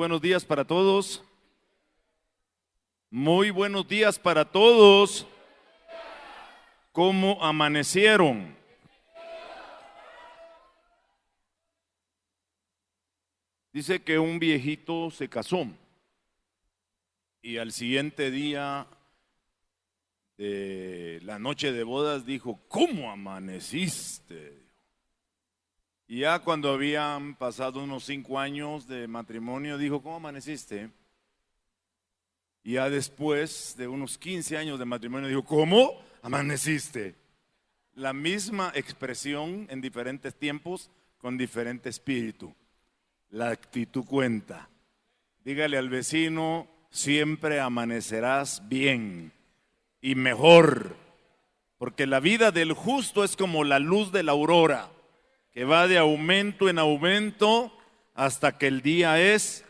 buenos días para todos. Muy buenos días para todos. ¿Cómo amanecieron? Dice que un viejito se casó y al siguiente día de la noche de bodas dijo: ¿cómo amaneciste? Y ya cuando habían pasado unos 5 años de matrimonio dijo: ¿cómo amaneciste? Y ya después de unos 15 años de matrimonio dijo: ¿cómo amaneciste? La misma expresión en diferentes tiempos con diferente espíritu. La actitud cuenta. Dígale al vecino: siempre amanecerás bien y mejor, porque la vida del justo es como la luz de la aurora, que va de aumento en aumento hasta que el día es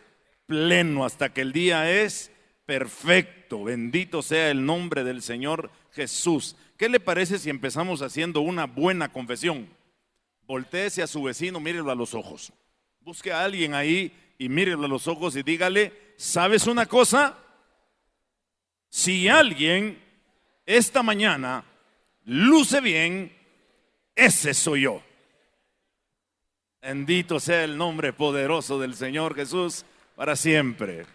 pleno, hasta que el día es perfecto. Bendito sea el nombre del Señor Jesús. ¿Qué le parece si empezamos haciendo una buena confesión? Voltéese a su vecino, mírelo a los ojos. Busque a alguien ahí y mírelo a los ojos y dígale: ¿sabes una cosa? Si alguien esta mañana luce bien, ese soy yo. Bendito sea el nombre poderoso del Señor Jesús para siempre.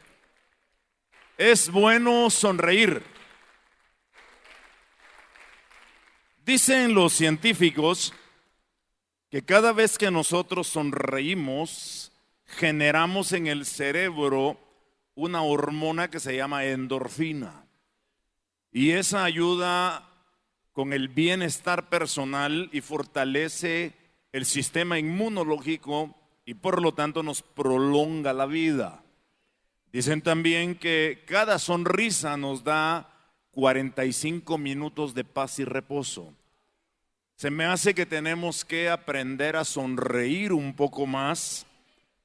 Es bueno sonreír. Dicen los científicos que cada vez que nosotros sonreímos, generamos en el cerebro una hormona que se llama endorfina. Y esa ayuda con el bienestar personal y fortalece el sistema inmunológico y por lo tanto nos prolonga la vida. Dicen también que cada sonrisa nos da 45 minutos de paz y reposo. Se me hace que tenemos que aprender a sonreír un poco más,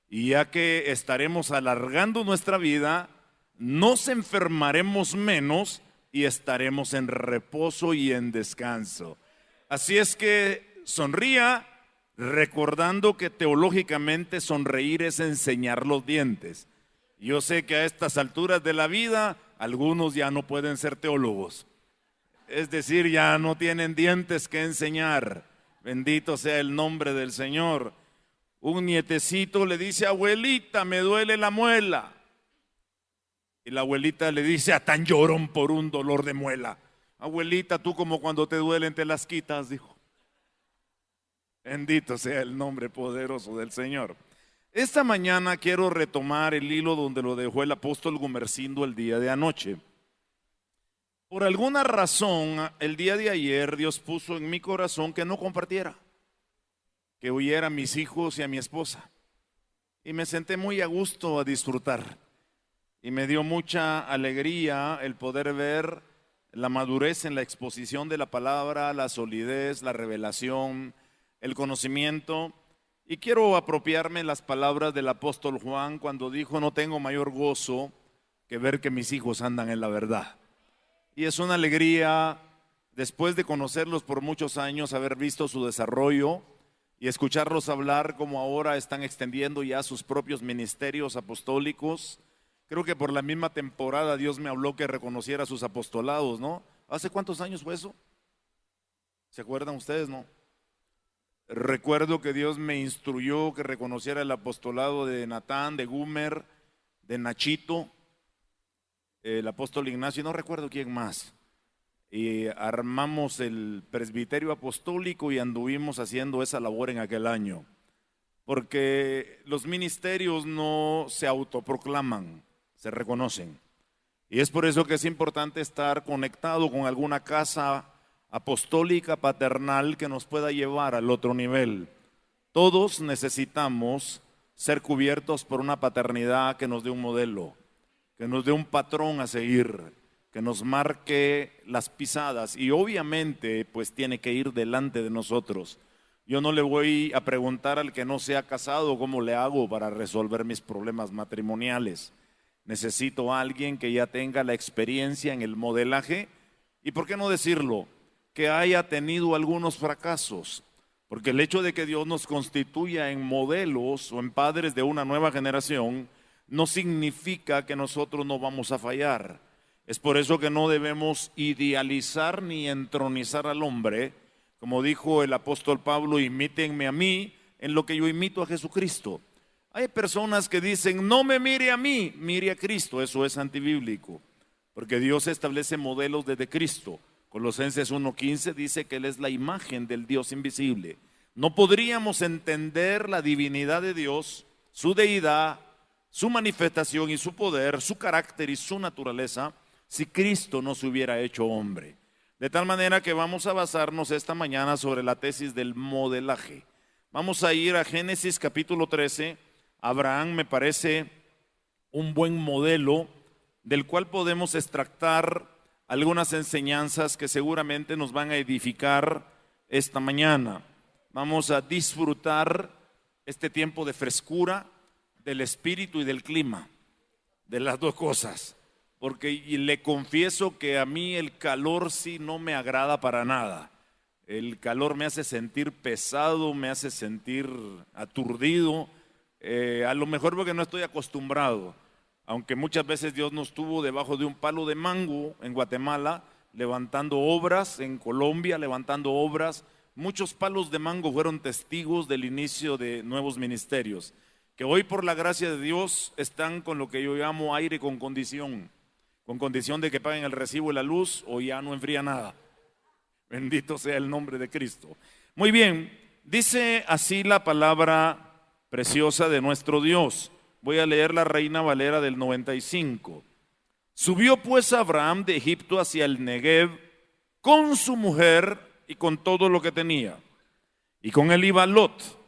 y ya que estaremos alargando nuestra vida, nos enfermaremos menos y estaremos en reposo y en descanso. Así es que sonría, recordando que teológicamente sonreír es enseñar los dientes. Yo sé que a estas alturas de la vida algunos ya no pueden ser teólogos. Es decir, ya no tienen dientes que enseñar. Bendito sea el nombre del Señor. Un nietecito le dice: abuelita, me duele la muela. Y la abuelita le dice: a tan llorón por un dolor de muela. Abuelita, tú como cuando te duelen te las quitas, dijo. Bendito sea el nombre poderoso del Señor. Esta mañana quiero retomar el hilo donde lo dejó el apóstol Gumersindo el día de anoche. Por alguna razón, el día de ayer Dios puso en mi corazón que no compartiera, que huyera a mis hijos y a mi esposa. Y me senté muy a gusto a disfrutar. Y me dio mucha alegría el poder ver la madurez en la exposición de la palabra, la solidez, la revelación, el conocimiento. Y quiero apropiarme las palabras del apóstol Juan cuando dijo: no tengo mayor gozo que ver que mis hijos andan en la verdad. Y es una alegría, después de conocerlos por muchos años, haber visto su desarrollo y escucharlos hablar como ahora están extendiendo ya sus propios ministerios apostólicos. Creo que por la misma temporada Dios me habló que reconociera sus apostolados, ¿no? ¿Hace cuántos años fue eso? ¿Se acuerdan ustedes, no? Recuerdo que Dios me instruyó que reconociera el apostolado de Natán, de Gumer, de Nachito, el apóstol Ignacio, y no recuerdo quién más. Y armamos el presbiterio apostólico y anduvimos haciendo esa labor en aquel año. Porque los ministerios no se autoproclaman, se reconocen. Y es por eso que es importante estar conectado con alguna casa apostólica paternal que nos pueda llevar al otro nivel. Todos necesitamos ser cubiertos por una paternidad que nos dé un modelo, que nos dé un patrón a seguir, que nos marque las pisadas, y obviamente pues tiene que ir delante de nosotros. Yo no le voy a preguntar al que no se ha casado cómo le hago para resolver mis problemas matrimoniales. Necesito a alguien que ya tenga la experiencia en el modelaje y, ¿por qué no decirlo?, que haya tenido algunos fracasos. Porque el hecho de que Dios nos constituya en modelos o en padres de una nueva generación no significa que nosotros no vamos a fallar. Es por eso que no debemos idealizar ni entronizar al hombre. Como dijo el apóstol Pablo, imítenme a mí en lo que yo imito a Jesucristo. Hay personas que dicen, no me mire a mí, mire a Cristo. Eso es antibíblico, porque Dios establece modelos desde Cristo. Colosenses 1:15 dice que Él es la imagen del Dios invisible. No podríamos entender la divinidad de Dios, su deidad, su manifestación y su poder, su carácter y su naturaleza, si Cristo no se hubiera hecho hombre. De tal manera que vamos a basarnos esta mañana sobre la tesis del modelaje. Vamos a ir a Génesis capítulo 13. Abraham me parece un buen modelo del cual podemos extractar algunas enseñanzas que seguramente nos van a edificar esta mañana. Vamos a disfrutar este tiempo de frescura del espíritu y del clima, de las dos cosas, porque le confieso que a mí el calor sí no me agrada para nada. El calor me hace sentir pesado, me hace sentir aturdido, a lo mejor porque no estoy acostumbrado, aunque muchas veces Dios nos tuvo debajo de un palo de mango en Guatemala, levantando obras, en Colombia levantando obras. Muchos palos de mango fueron testigos del inicio de nuevos ministerios, que hoy por la gracia de Dios están con lo que yo llamo aire con condición de que paguen el recibo y la luz o ya no enfría nada. Bendito sea el nombre de Cristo. Muy bien, dice así la palabra preciosa de nuestro Dios. Voy a leer la Reina Valera del 95. Subió pues Abraham de Egipto hacia el Negev con su mujer y con todo lo que tenía. Y con él iba Lot.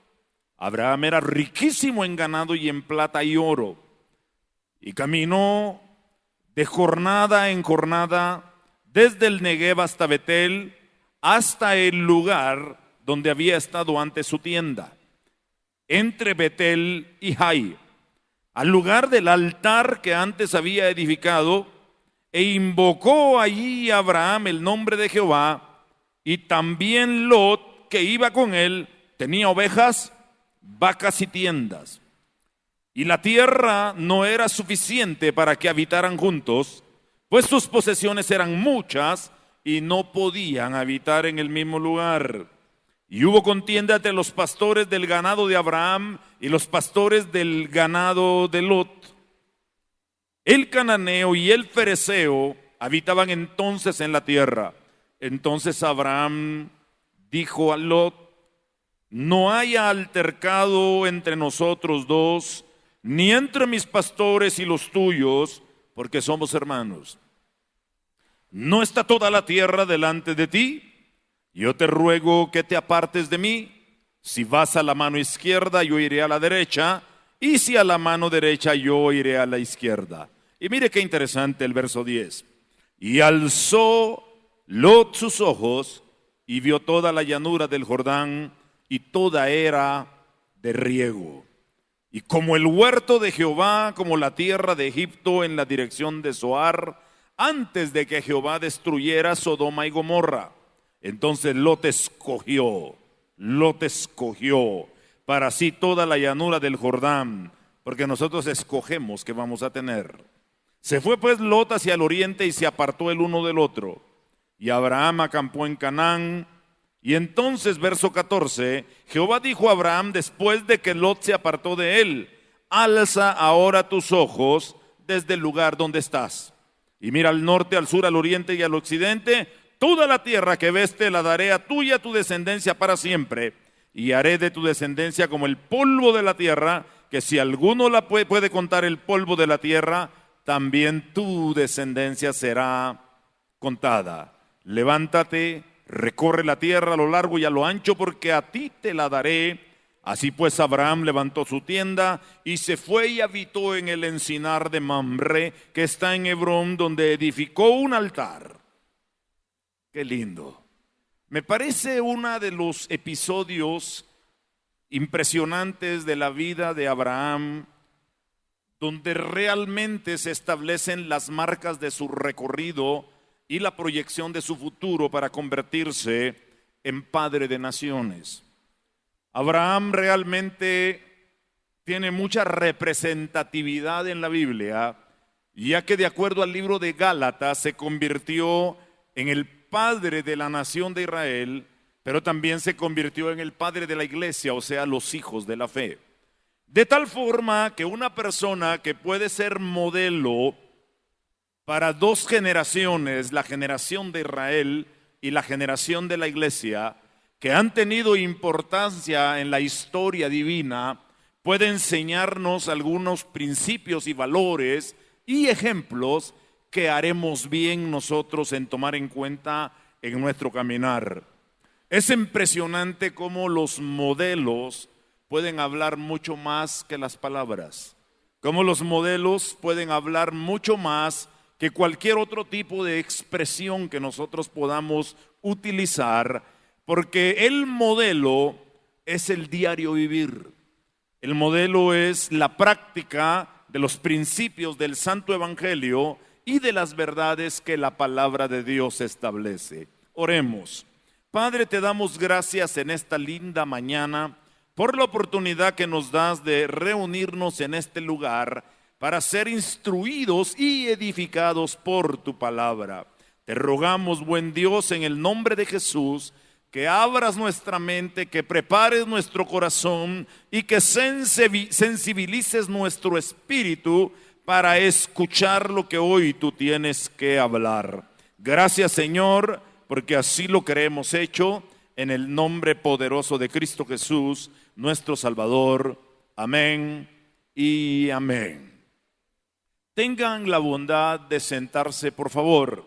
Abraham era riquísimo en ganado y en plata y oro. Y caminó de jornada en jornada desde el Negev hasta Betel, hasta el lugar donde había estado antes su tienda, entre Betel y Jai, al lugar del altar que antes había edificado, e invocó allí a Abraham el nombre de Jehová, y también Lot, que iba con él, tenía ovejas, vacas y tiendas. Y la tierra no era suficiente para que habitaran juntos, pues sus posesiones eran muchas y no podían habitar en el mismo lugar. Y hubo contienda entre los pastores del ganado de Abraham y los pastores del ganado de Lot. El cananeo y el fereceo habitaban entonces en la tierra. Entonces Abraham dijo a Lot: no haya altercado entre nosotros dos, ni entre mis pastores y los tuyos, porque somos hermanos. ¿No está toda la tierra delante de ti? Yo te ruego que te apartes de mí. Si vas a la mano izquierda, yo iré a la derecha, y si a la mano derecha, yo iré a la izquierda. Y mire qué interesante el verso 10. Y alzó Lot sus ojos y vio toda la llanura del Jordán, y toda era de riego. Y como el huerto de Jehová, como la tierra de Egipto en la dirección de Zoar, antes de que Jehová destruyera Sodoma y Gomorra. Entonces Lot escogió para sí toda la llanura del Jordán, porque nosotros escogemos que vamos a tener. Se fue pues Lot hacia el oriente y se apartó el uno del otro. Y Abraham acampó en Canaán. Y entonces, verso 14, Jehová dijo a Abraham después de que Lot se apartó de él: alza ahora tus ojos desde el lugar donde estás, y mira al norte, al sur, al oriente y al occidente. Toda la tierra que ves te la daré a tú y a tu descendencia para siempre, y haré de tu descendencia como el polvo de la tierra, que si alguno la puede contar el polvo de la tierra, también tu descendencia será contada. Levántate, recorre la tierra a lo largo y a lo ancho, porque a ti te la daré. Así pues Abraham levantó su tienda y se fue y habitó en el encinar de Mamre, que está en Hebrón, donde edificó un altar. Qué lindo. Me parece uno de los episodios impresionantes de la vida de Abraham, donde realmente se establecen las marcas de su recorrido y la proyección de su futuro para convertirse en padre de naciones. Abraham realmente tiene mucha representatividad en la Biblia, ya que de acuerdo al libro de Gálatas se convirtió en el padre de la nación de Israel, pero también se convirtió en el padre de la iglesia, o sea, los hijos de la fe. De tal forma que una persona que puede ser modelo para dos generaciones, la generación de Israel y la generación de la iglesia, que han tenido importancia en la historia divina, puede enseñarnos algunos principios y valores y ejemplos que haremos bien nosotros en tomar en cuenta en nuestro caminar. Es impresionante cómo los modelos pueden hablar mucho más que las palabras, cómo los modelos pueden hablar mucho más que cualquier otro tipo de expresión que nosotros podamos utilizar, porque el modelo es el diario vivir. El modelo es la práctica de los principios del Santo Evangelio y de las verdades que la palabra de Dios establece. Oremos. Padre, te damos gracias en esta linda mañana por la oportunidad que nos das de reunirnos en este lugar para ser instruidos y edificados por tu palabra. Te rogamos, buen Dios, en el nombre de Jesús, que abras nuestra mente, que prepares nuestro corazón y que sensibilices nuestro espíritu para escuchar lo que hoy tú tienes que hablar. Gracias, Señor, porque así lo creemos hecho en el nombre poderoso de Cristo Jesús, nuestro Salvador. Amén y amén. Tengan la bondad de sentarse, por favor.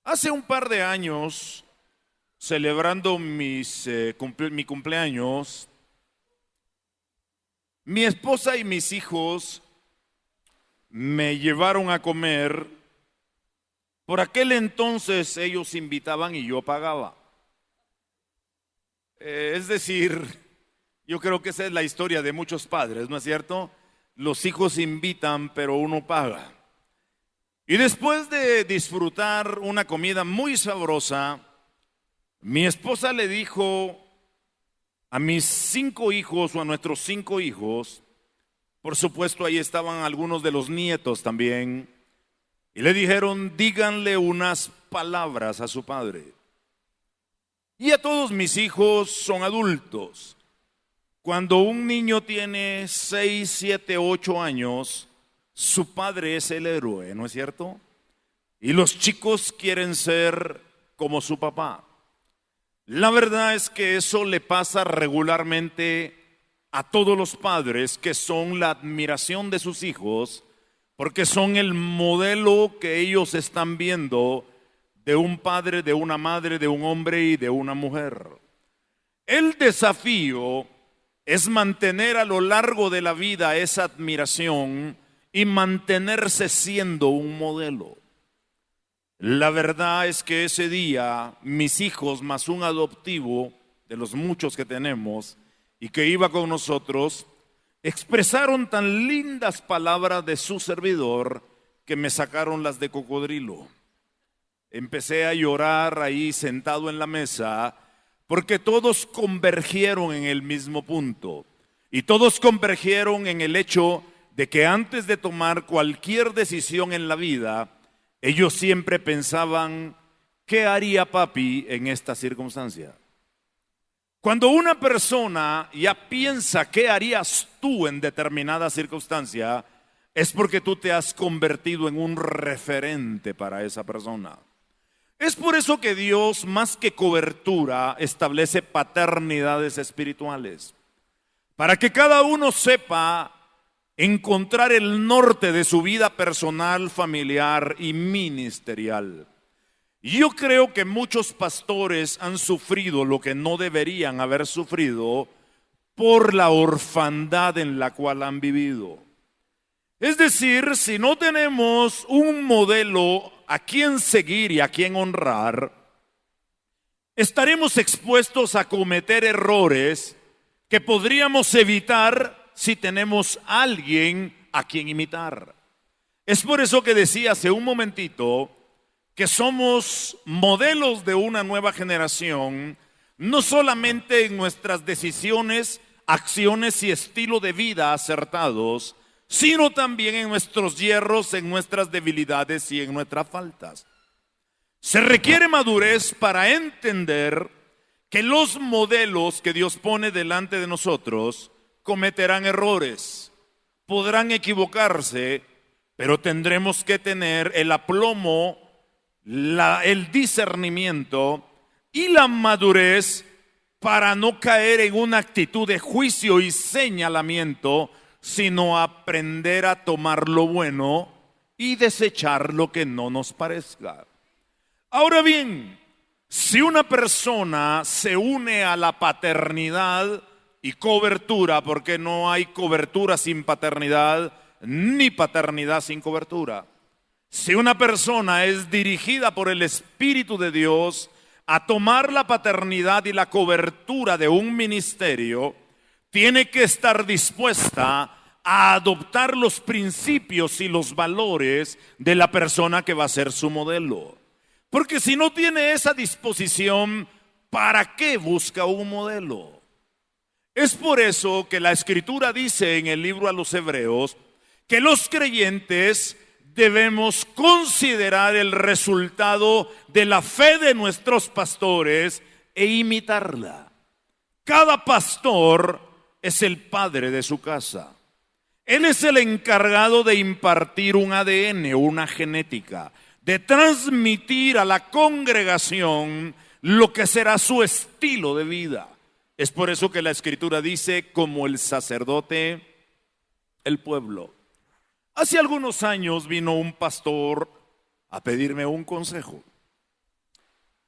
Hace un par de años, celebrando mi cumpleaños, mi esposa y mis hijos me llevaron a comer. Por aquel entonces ellos invitaban y yo pagaba. Es decir, yo creo que esa es la historia de muchos padres, ¿no es cierto? Los hijos invitan, pero uno paga. Y después de disfrutar una comida muy sabrosa, mi esposa le dijo a mis 5 hijos o a nuestros 5 hijos, por supuesto ahí estaban algunos de los nietos también, y le dijeron, díganle unas palabras a su padre. Y a todos mis hijos son adultos. Cuando un niño tiene 6, 7, 8 años, su padre es el héroe, ¿no es cierto? Y los chicos quieren ser como su papá. La verdad es que eso le pasa regularmente a todos los padres, que son la admiración de sus hijos, porque son el modelo que ellos están viendo de un padre, de una madre, de un hombre y de una mujer. El desafío es mantener a lo largo de la vida esa admiración y mantenerse siendo un modelo. La verdad es que ese día mis hijos más un adoptivo de los muchos que tenemos y que iba con nosotros, expresaron tan lindas palabras de su servidor que me sacaron las de cocodrilo. Empecé a llorar ahí sentado en la mesa porque todos convergieron en el mismo punto y todos convergieron en el hecho de que antes de tomar cualquier decisión en la vida, ellos siempre pensaban, ¿qué haría papi en esta circunstancia? Cuando una persona ya piensa qué harías tú en determinada circunstancia, es porque tú te has convertido en un referente para esa persona. Es por eso que Dios, más que cobertura, establece paternidades espirituales, para que cada uno sepa encontrar el norte de su vida personal, familiar y ministerial. Yo creo que muchos pastores han sufrido lo que no deberían haber sufrido por la orfandad en la cual han vivido. Es decir, si no tenemos un modelo a quien seguir y a quien honrar, estaremos expuestos a cometer errores que podríamos evitar si tenemos a alguien a quien imitar. Es por eso que decía hace un momentito que somos modelos de una nueva generación, no solamente en nuestras decisiones, acciones y estilo de vida acertados, sino también en nuestros hierros, en nuestras debilidades y en nuestras faltas. Se requiere madurez para entender que los modelos que Dios pone delante de nosotros cometerán errores, podrán equivocarse, pero tendremos que tener el aplomo, el discernimiento y la madurez para no caer en una actitud de juicio y señalamiento, sino aprender a tomar lo bueno y desechar lo que no nos parezca. Ahora bien, si una persona se une a la paternidad y cobertura, porque no hay cobertura sin paternidad, ni paternidad sin cobertura. Si una persona es dirigida por el Espíritu de Dios a tomar la paternidad y la cobertura de un ministerio, tiene que estar dispuesta a adoptar los principios y los valores de la persona que va a ser su modelo. Porque si no tiene esa disposición, ¿para qué busca un modelo? Es por eso que la Escritura dice en el libro a los Hebreos que los creyentes debemos considerar el resultado de la fe de nuestros pastores e imitarla. Cada pastor es el padre de su casa. Él es el encargado de impartir un ADN, una genética, de transmitir a la congregación lo que será su estilo de vida. Es por eso que la Escritura dice, como el sacerdote, el pueblo. Hace algunos años vino un pastor a pedirme un consejo.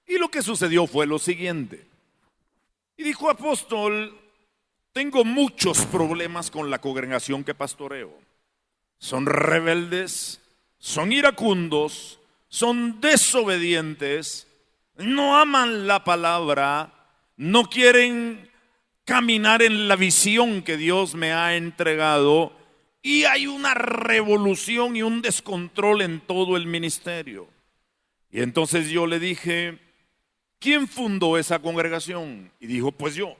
Y lo que sucedió fue lo siguiente. Y dijo: apóstol, tengo muchos problemas con la congregación que pastoreo. Son rebeldes, son iracundos, son desobedientes, no aman la palabra, no quieren caminar en la visión que Dios me ha entregado, y hay una revolución y un descontrol en todo el ministerio. Y entonces yo le dije: ¿quién fundó esa congregación? Y dijo: pues yo.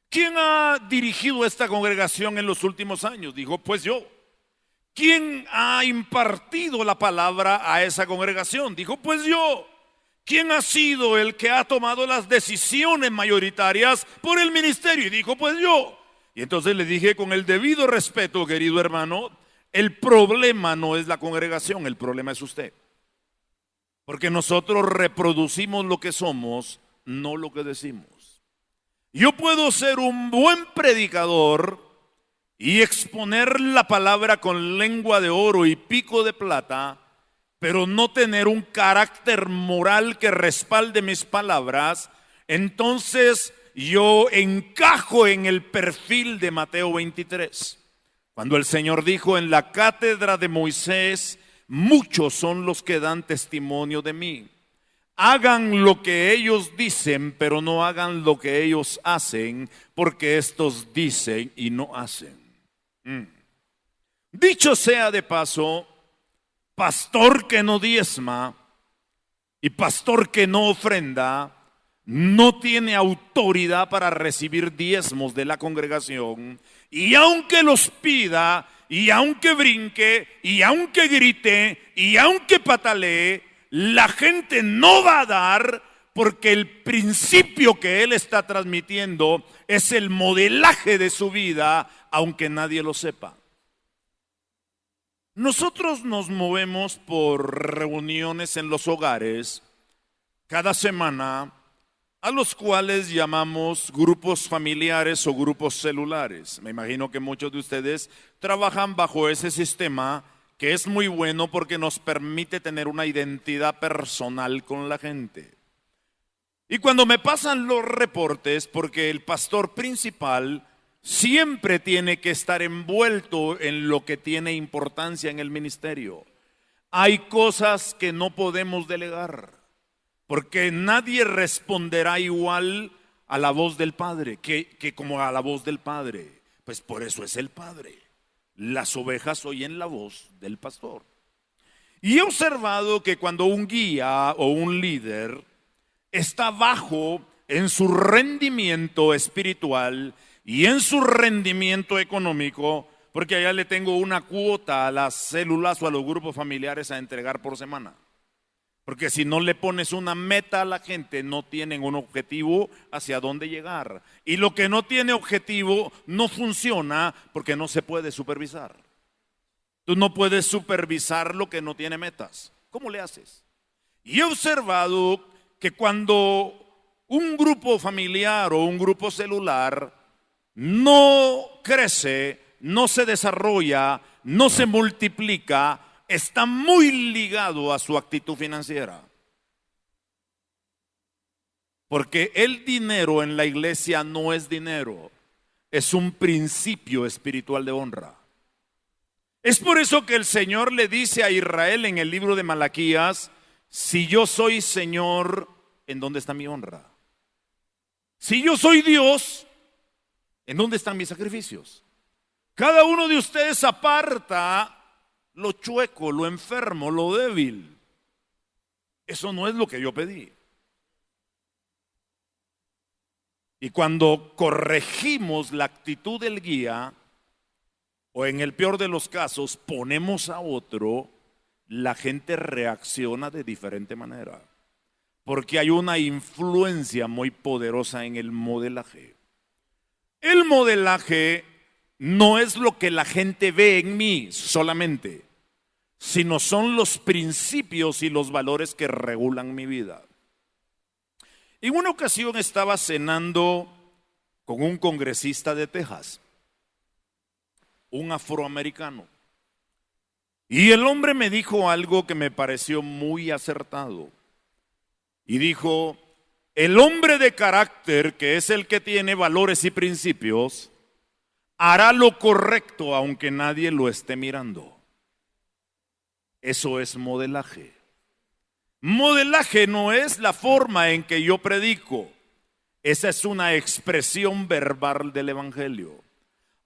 ¿Quién ha dirigido esta congregación en los últimos años? Dijo: pues yo. ¿Quién ha impartido la palabra a esa congregación? Dijo: pues yo. ¿Quién ha sido el que ha tomado las decisiones mayoritarias por el ministerio? Y dijo: pues yo. Y entonces le dije con el debido respeto, querido hermano, el problema no es la congregación, el problema es usted. Porque nosotros reproducimos lo que somos, no lo que decimos. Yo puedo ser un buen predicador y exponer la palabra con lengua de oro y pico de plata, pero no tener un carácter moral que respalde mis palabras. Entonces yo encajo en el perfil de Mateo 23, cuando el Señor dijo: en la cátedra de Moisés muchos son los que dan testimonio de mí. Hagan lo que ellos dicen, pero no hagan lo que ellos hacen, porque estos dicen y no hacen. Dicho sea de paso, pastor que no diezma y pastor que no ofrenda no tiene autoridad para recibir diezmos de la congregación, y aunque los pida, y aunque brinque, y aunque grite, y aunque patalee, la gente no va a dar, porque el principio que él está transmitiendo es el modelaje de su vida, aunque nadie lo sepa. Nosotros nos movemos por reuniones en los hogares cada semana, a los cuales llamamos grupos familiares o grupos celulares. Me imagino que muchos de ustedes trabajan bajo ese sistema, que es muy bueno porque nos permite tener una identidad personal con la gente. Y cuando me pasan los reportes, porque el pastor principal siempre tiene que estar envuelto en lo que tiene importancia en el ministerio, hay cosas que no podemos delegar, porque nadie responderá igual a la voz del Padre que como a la voz del Padre. Pues por eso es el Padre. Las ovejas oyen la voz del pastor. Y he observado que cuando un guía o un líder está bajo en su rendimiento espiritual y en su rendimiento económico, porque allá le tengo una cuota a las células o a los grupos familiares a entregar por semana. Porque si no le pones una meta a la gente, no tienen un objetivo hacia dónde llegar. Y lo que no tiene objetivo no funciona porque no se puede supervisar. Tú no puedes supervisar lo que no tiene metas. ¿Cómo le haces? Y he observado que cuando un grupo familiar o un grupo celular no crece, no se desarrolla, no se multiplica, está muy ligado a su actitud financiera. Porque el dinero en la iglesia no es dinero, es un principio espiritual de honra. Es por eso que el Señor le dice a Israel en el libro de Malaquías: si yo soy Señor, ¿en dónde está mi honra? Si yo soy Dios, ¿en dónde están mis sacrificios? Cada uno de ustedes aparta lo chueco, lo enfermo, lo débil. Eso no es lo que yo pedí. Y cuando corregimos la actitud del guía, o en el peor de los casos, ponemos a otro, la gente reacciona de diferente manera. Porque hay una influencia muy poderosa en el modelaje. El modelaje no es lo que la gente ve en mí solamente, sino son los principios y los valores que regulan mi vida. En una ocasión estaba cenando con un congresista de Texas, un afroamericano. Y el hombre me dijo algo que me pareció muy acertado. Y dijo: el hombre de carácter, que es el que tiene valores y principios, hará lo correcto aunque nadie lo esté mirando. Eso es modelaje. Modelaje no es la forma en que yo predico. Esa es una expresión verbal del evangelio.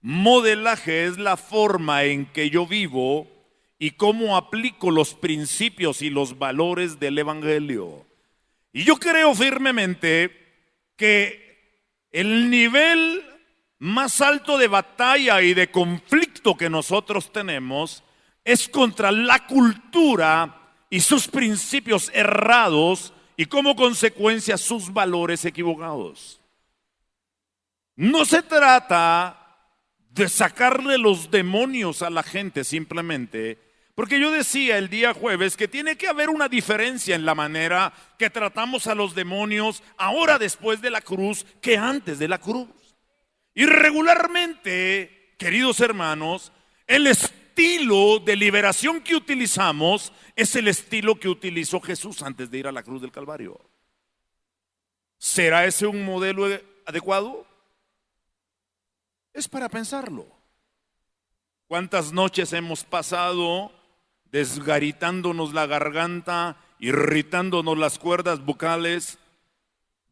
Modelaje es la forma en que yo vivo y cómo aplico los principios y los valores del evangelio. Y yo creo firmemente que el nivel más alto de batalla y de conflicto que nosotros tenemos es contra la cultura y sus principios errados y como consecuencia sus valores equivocados. No se trata de sacarle los demonios a la gente simplemente, porque yo decía el día jueves que tiene que haber una diferencia en la manera que tratamos a los demonios ahora después de la cruz que antes de la cruz. Y regularmente, queridos hermanos, el estilo de liberación que utilizamos es el estilo que utilizó Jesús antes de ir a la cruz del Calvario. ¿Será ese un modelo adecuado? Es para pensarlo. ¿Cuántas noches hemos pasado desgaritándonos la garganta, irritándonos las cuerdas vocales,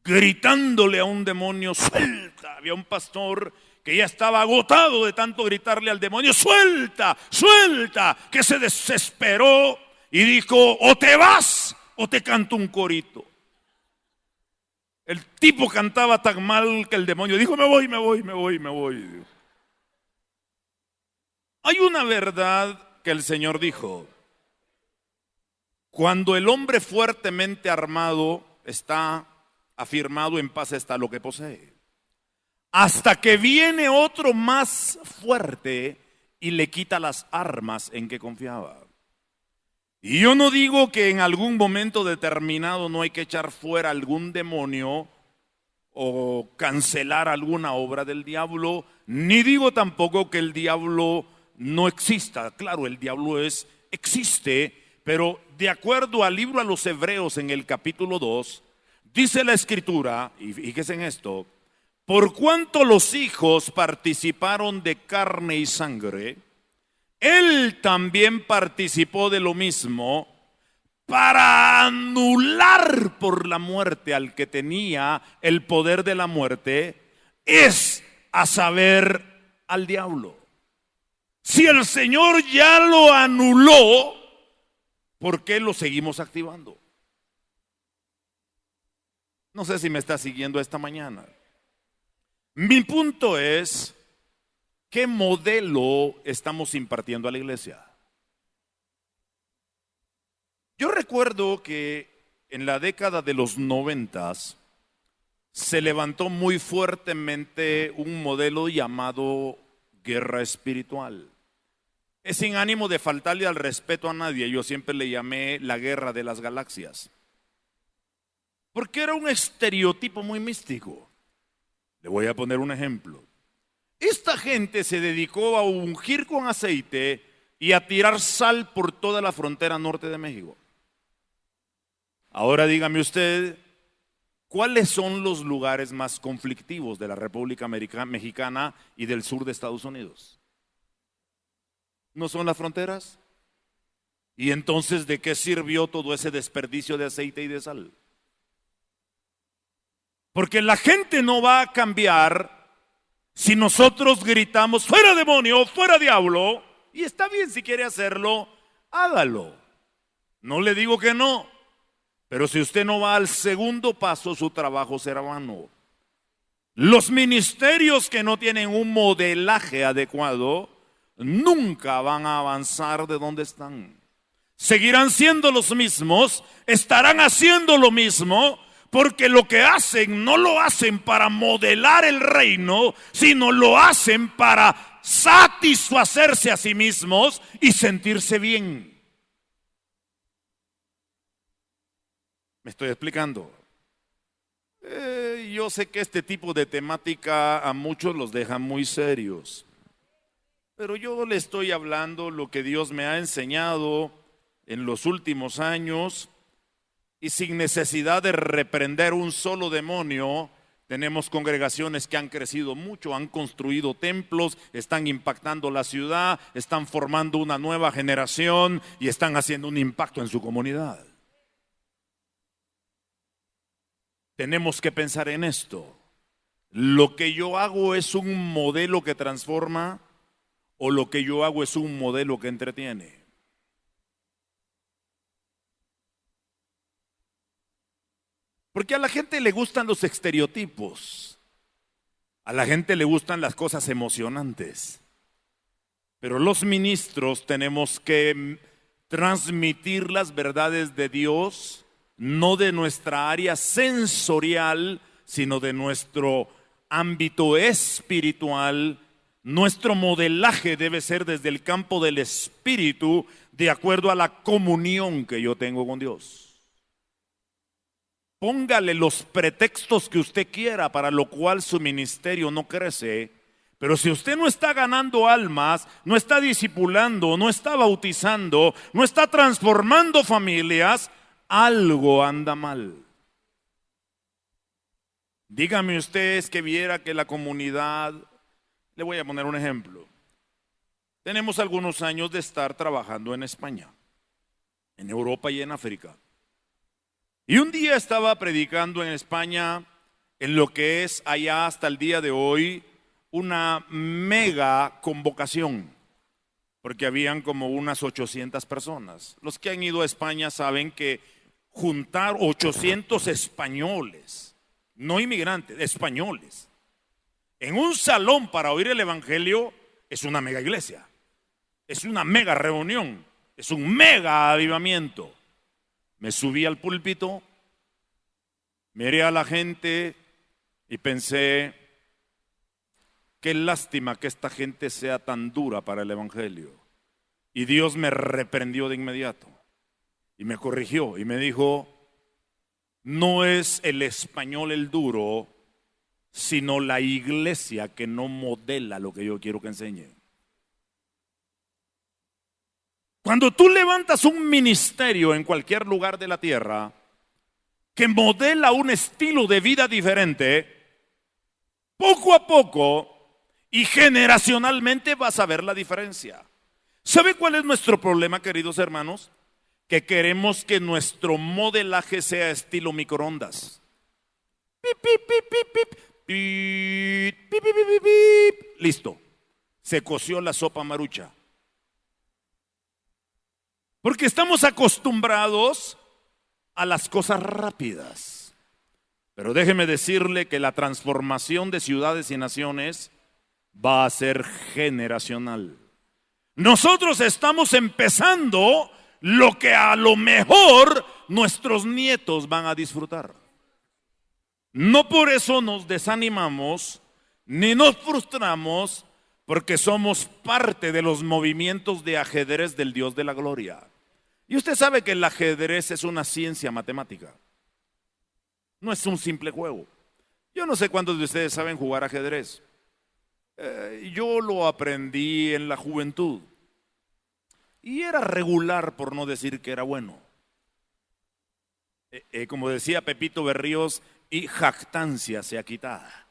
gritándole a un demonio: suelta? Había un pastor que ya estaba agotado de tanto gritarle al demonio: suelta, suelta, que se desesperó y dijo: o te vas o te canto un corito. El tipo cantaba tan mal que el demonio dijo: me voy. Hay una verdad que el Señor dijo: cuando el hombre fuertemente armado está afirmado, en paz está lo que posee. Hasta que viene otro más fuerte y le quita las armas en que confiaba. Y yo no digo que en algún momento determinado no hay que echar fuera algún demonio o cancelar alguna obra del diablo, ni digo tampoco que el diablo no exista. Claro, el diablo existe, pero de acuerdo al libro a los Hebreos en el capítulo 2, dice la Escritura, y fíjense en esto: por cuanto los hijos participaron de carne y sangre, él también participó de lo mismo, para anular por la muerte al que tenía el poder de la muerte, es a saber, al diablo. Si el Señor ya lo anuló, ¿por qué lo seguimos activando? No sé si me está siguiendo esta mañana. Mi punto es, ¿qué modelo estamos impartiendo a la iglesia? Yo recuerdo que en la década de los 90 se levantó muy fuertemente un modelo llamado guerra espiritual. Es sin ánimo de faltarle al respeto a nadie, yo siempre le llamé la guerra de las galaxias. Porque era un estereotipo muy místico. Le voy a poner un ejemplo. Esta gente se dedicó a ungir con aceite y a tirar sal por toda la frontera norte de México. Ahora dígame usted, ¿cuáles son los lugares más conflictivos de la República Mexicana y del sur de Estados Unidos? ¿No son las fronteras? ¿Y entonces de qué sirvió todo ese desperdicio de aceite y de sal? Porque la gente no va a cambiar si nosotros gritamos, fuera demonio, fuera diablo, y está bien si quiere hacerlo, hágalo. No le digo que no, pero si usted no va al segundo paso, su trabajo será vano. Los ministerios que no tienen un modelaje adecuado nunca van a avanzar de donde están. Seguirán siendo los mismos, estarán haciendo lo mismo, porque lo que hacen no lo hacen para modelar el reino, sino lo hacen para satisfacerse a sí mismos y sentirse bien. ¿Me estoy explicando? Yo sé que este tipo de temática a muchos los deja muy serios, pero yo le estoy hablando lo que Dios me ha enseñado en los últimos años. Y sin necesidad de reprender un solo demonio, tenemos congregaciones que han crecido mucho, han construido templos, están impactando la ciudad, están formando una nueva generación y están haciendo un impacto en su comunidad. Tenemos que pensar en esto. ¿Lo que yo hago es un modelo que transforma o lo que yo hago es un modelo que entretiene? Porque a la gente le gustan los estereotipos, a la gente le gustan las cosas emocionantes, pero los ministros tenemos que transmitir las verdades de Dios, no de nuestra área sensorial, sino de nuestro ámbito espiritual. Nuestro modelaje debe ser desde el campo del espíritu, de acuerdo a la comunión que yo tengo con Dios. Póngale los pretextos que usted quiera para lo cual su ministerio no crece, pero si usted no está ganando almas, no está discipulando, no está bautizando, no está transformando familias, algo anda mal. Dígame usted, es que viera que la comunidad, le voy a poner un ejemplo. Tenemos algunos años de estar trabajando en España, en Europa y en África. Y un día estaba predicando en España en lo que es allá hasta el día de hoy una mega convocación, porque habían como unas 800 personas. Los que han ido a España saben que juntar 800 españoles, no inmigrantes, españoles, en un salón para oír el evangelio es una mega iglesia, es una mega reunión, es un mega avivamiento. Me subí al púlpito, miré a la gente y pensé, qué lástima que esta gente sea tan dura para el evangelio. Y Dios me reprendió de inmediato y me corrigió y me dijo, no es el español el duro, sino la iglesia que no modela lo que yo quiero que enseñe. Cuando tú levantas un ministerio en cualquier lugar de la tierra que modela un estilo de vida diferente, poco a poco y generacionalmente vas a ver la diferencia. ¿Sabe cuál es nuestro problema, queridos hermanos? Que queremos que nuestro modelaje sea estilo microondas. Pip, pip, pip, pip, pip, pip, pip, pip, pip, pip. Listo, se coció la sopa marucha. Porque estamos acostumbrados a las cosas rápidas. Pero déjeme decirle que la transformación de ciudades y naciones va a ser generacional. Nosotros estamos empezando lo que a lo mejor nuestros nietos van a disfrutar. No por eso nos desanimamos ni nos frustramos, porque somos parte de los movimientos de ajedrez del Dios de la gloria. Y usted sabe que el ajedrez es una ciencia matemática. No es un simple juego. Yo no sé cuántos de ustedes saben jugar ajedrez. Yo lo aprendí en la juventud. Y era regular, por no decir que era bueno. Como decía Pepito Berríos, y jactancia sea quitada.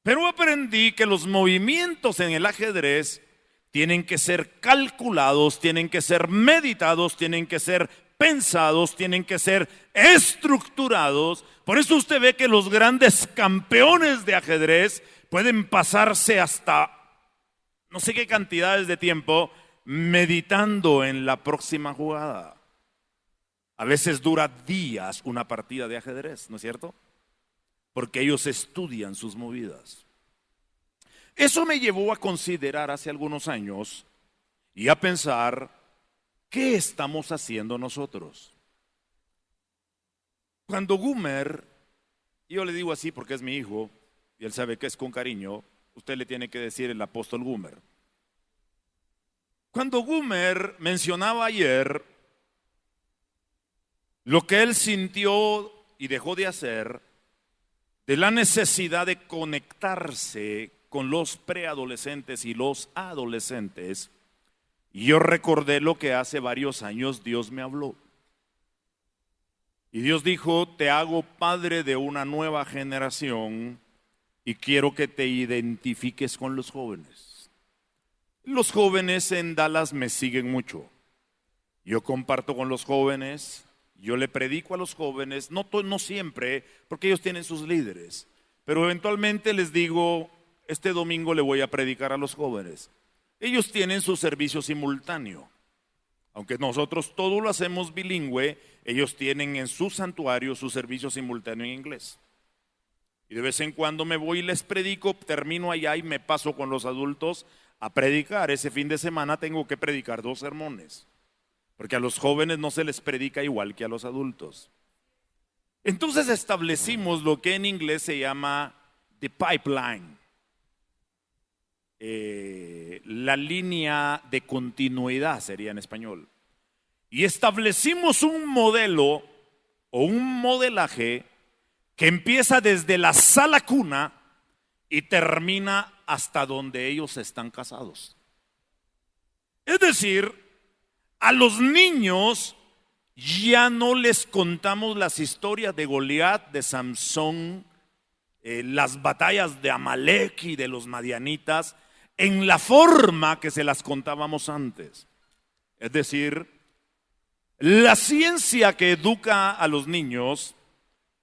Pero aprendí que los movimientos en el ajedrez tienen que ser calculados, tienen que ser meditados, tienen que ser pensados, tienen que ser estructurados. Por eso usted ve que los grandes campeones de ajedrez pueden pasarse hasta no sé qué cantidades de tiempo meditando en la próxima jugada. A veces dura días una partida de ajedrez, ¿no es cierto? Porque ellos estudian sus movidas. Eso me llevó a considerar hace algunos años y a pensar, ¿qué estamos haciendo nosotros? Cuando Gumer, yo le digo así porque es mi hijo y él sabe que es con cariño, usted le tiene que decir el apóstol Gumer. Cuando Gumer mencionaba ayer lo que él sintió y dejó de hacer, de la necesidad de conectarse con los preadolescentes y los adolescentes, y yo recordé lo que hace varios años Dios me habló. Y Dios dijo, te hago padre de una nueva generación y quiero que te identifiques con los jóvenes. Los jóvenes en Dallas me siguen mucho. Yo comparto con los jóvenes, yo le predico a los jóvenes, no siempre, porque ellos tienen sus líderes, pero eventualmente les digo, este domingo le voy a predicar a los jóvenes. Ellos tienen su servicio simultáneo. Aunque nosotros todo lo hacemos bilingüe, ellos tienen en su santuario su servicio simultáneo en inglés. Y de vez en cuando me voy y les predico, termino allá y me paso con los adultos a predicar. Ese fin de semana tengo que predicar 2 sermones, porque a los jóvenes no se les predica igual que a los adultos. Entonces establecimos lo que en inglés se llama the pipeline, la línea de continuidad sería en español. Y establecimos un modelo o un modelaje que empieza desde la sala cuna y termina hasta donde ellos están casados. Es decir, a los niños ya no les contamos las historias de Goliat, de Samson, las batallas de Amalek y de los madianitas en la forma que se las contábamos antes. Es decir, la ciencia que educa a los niños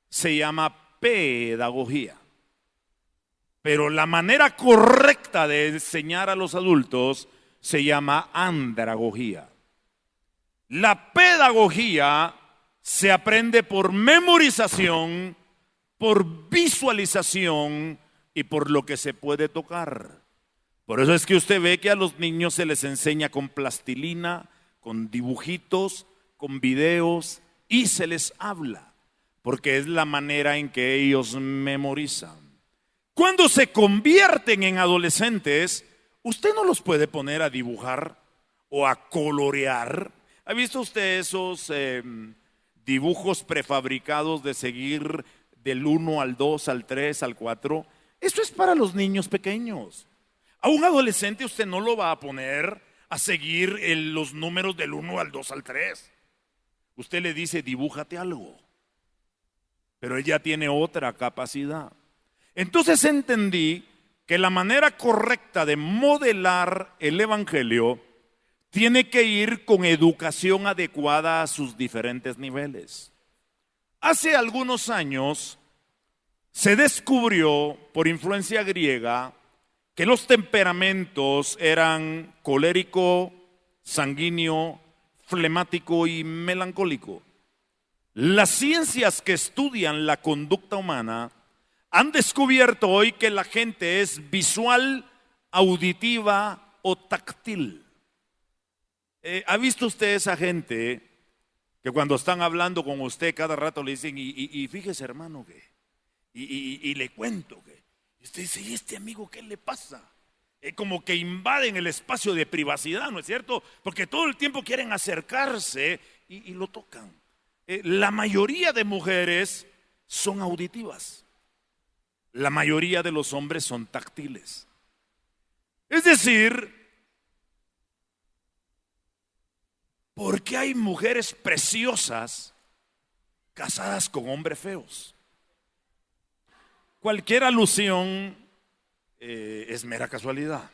se llama pedagogía. Pero la manera correcta de enseñar a los adultos se llama andragogía. La pedagogía se aprende por memorización, por visualización y por lo que se puede tocar. Por eso es que usted ve que a los niños se les enseña con plastilina, con dibujitos, con videos y se les habla, porque es la manera en que ellos memorizan. Cuando se convierten en adolescentes, usted no los puede poner a dibujar o a colorear. ¿Ha visto usted esos dibujos prefabricados de seguir del 1 al 2, al 3, al 4? Eso es para los niños pequeños. A un adolescente usted no lo va a poner a seguir los números del 1 al 2 al 3. Usted le dice, dibújate algo. Pero él ya tiene otra capacidad. Entonces entendí que la manera correcta de modelar el evangelio tiene que ir con educación adecuada a sus diferentes niveles. Hace algunos años se descubrió por influencia griega que los temperamentos eran colérico, sanguíneo, flemático y melancólico. Las ciencias que estudian la conducta humana han descubierto hoy que la gente es visual, auditiva o táctil. ¿Ha visto usted esa gente que cuando están hablando con usted cada rato le dicen, y fíjese hermano que, y le cuento que, y usted dice, ¿y este amigo qué le pasa? Como que invaden el espacio de privacidad, ¿no es cierto? Porque todo el tiempo quieren acercarse y lo tocan. La mayoría de mujeres son auditivas. La mayoría de los hombres son táctiles. Es decir, porque hay mujeres preciosas casadas con hombres feos. Cualquier alusión es mera casualidad.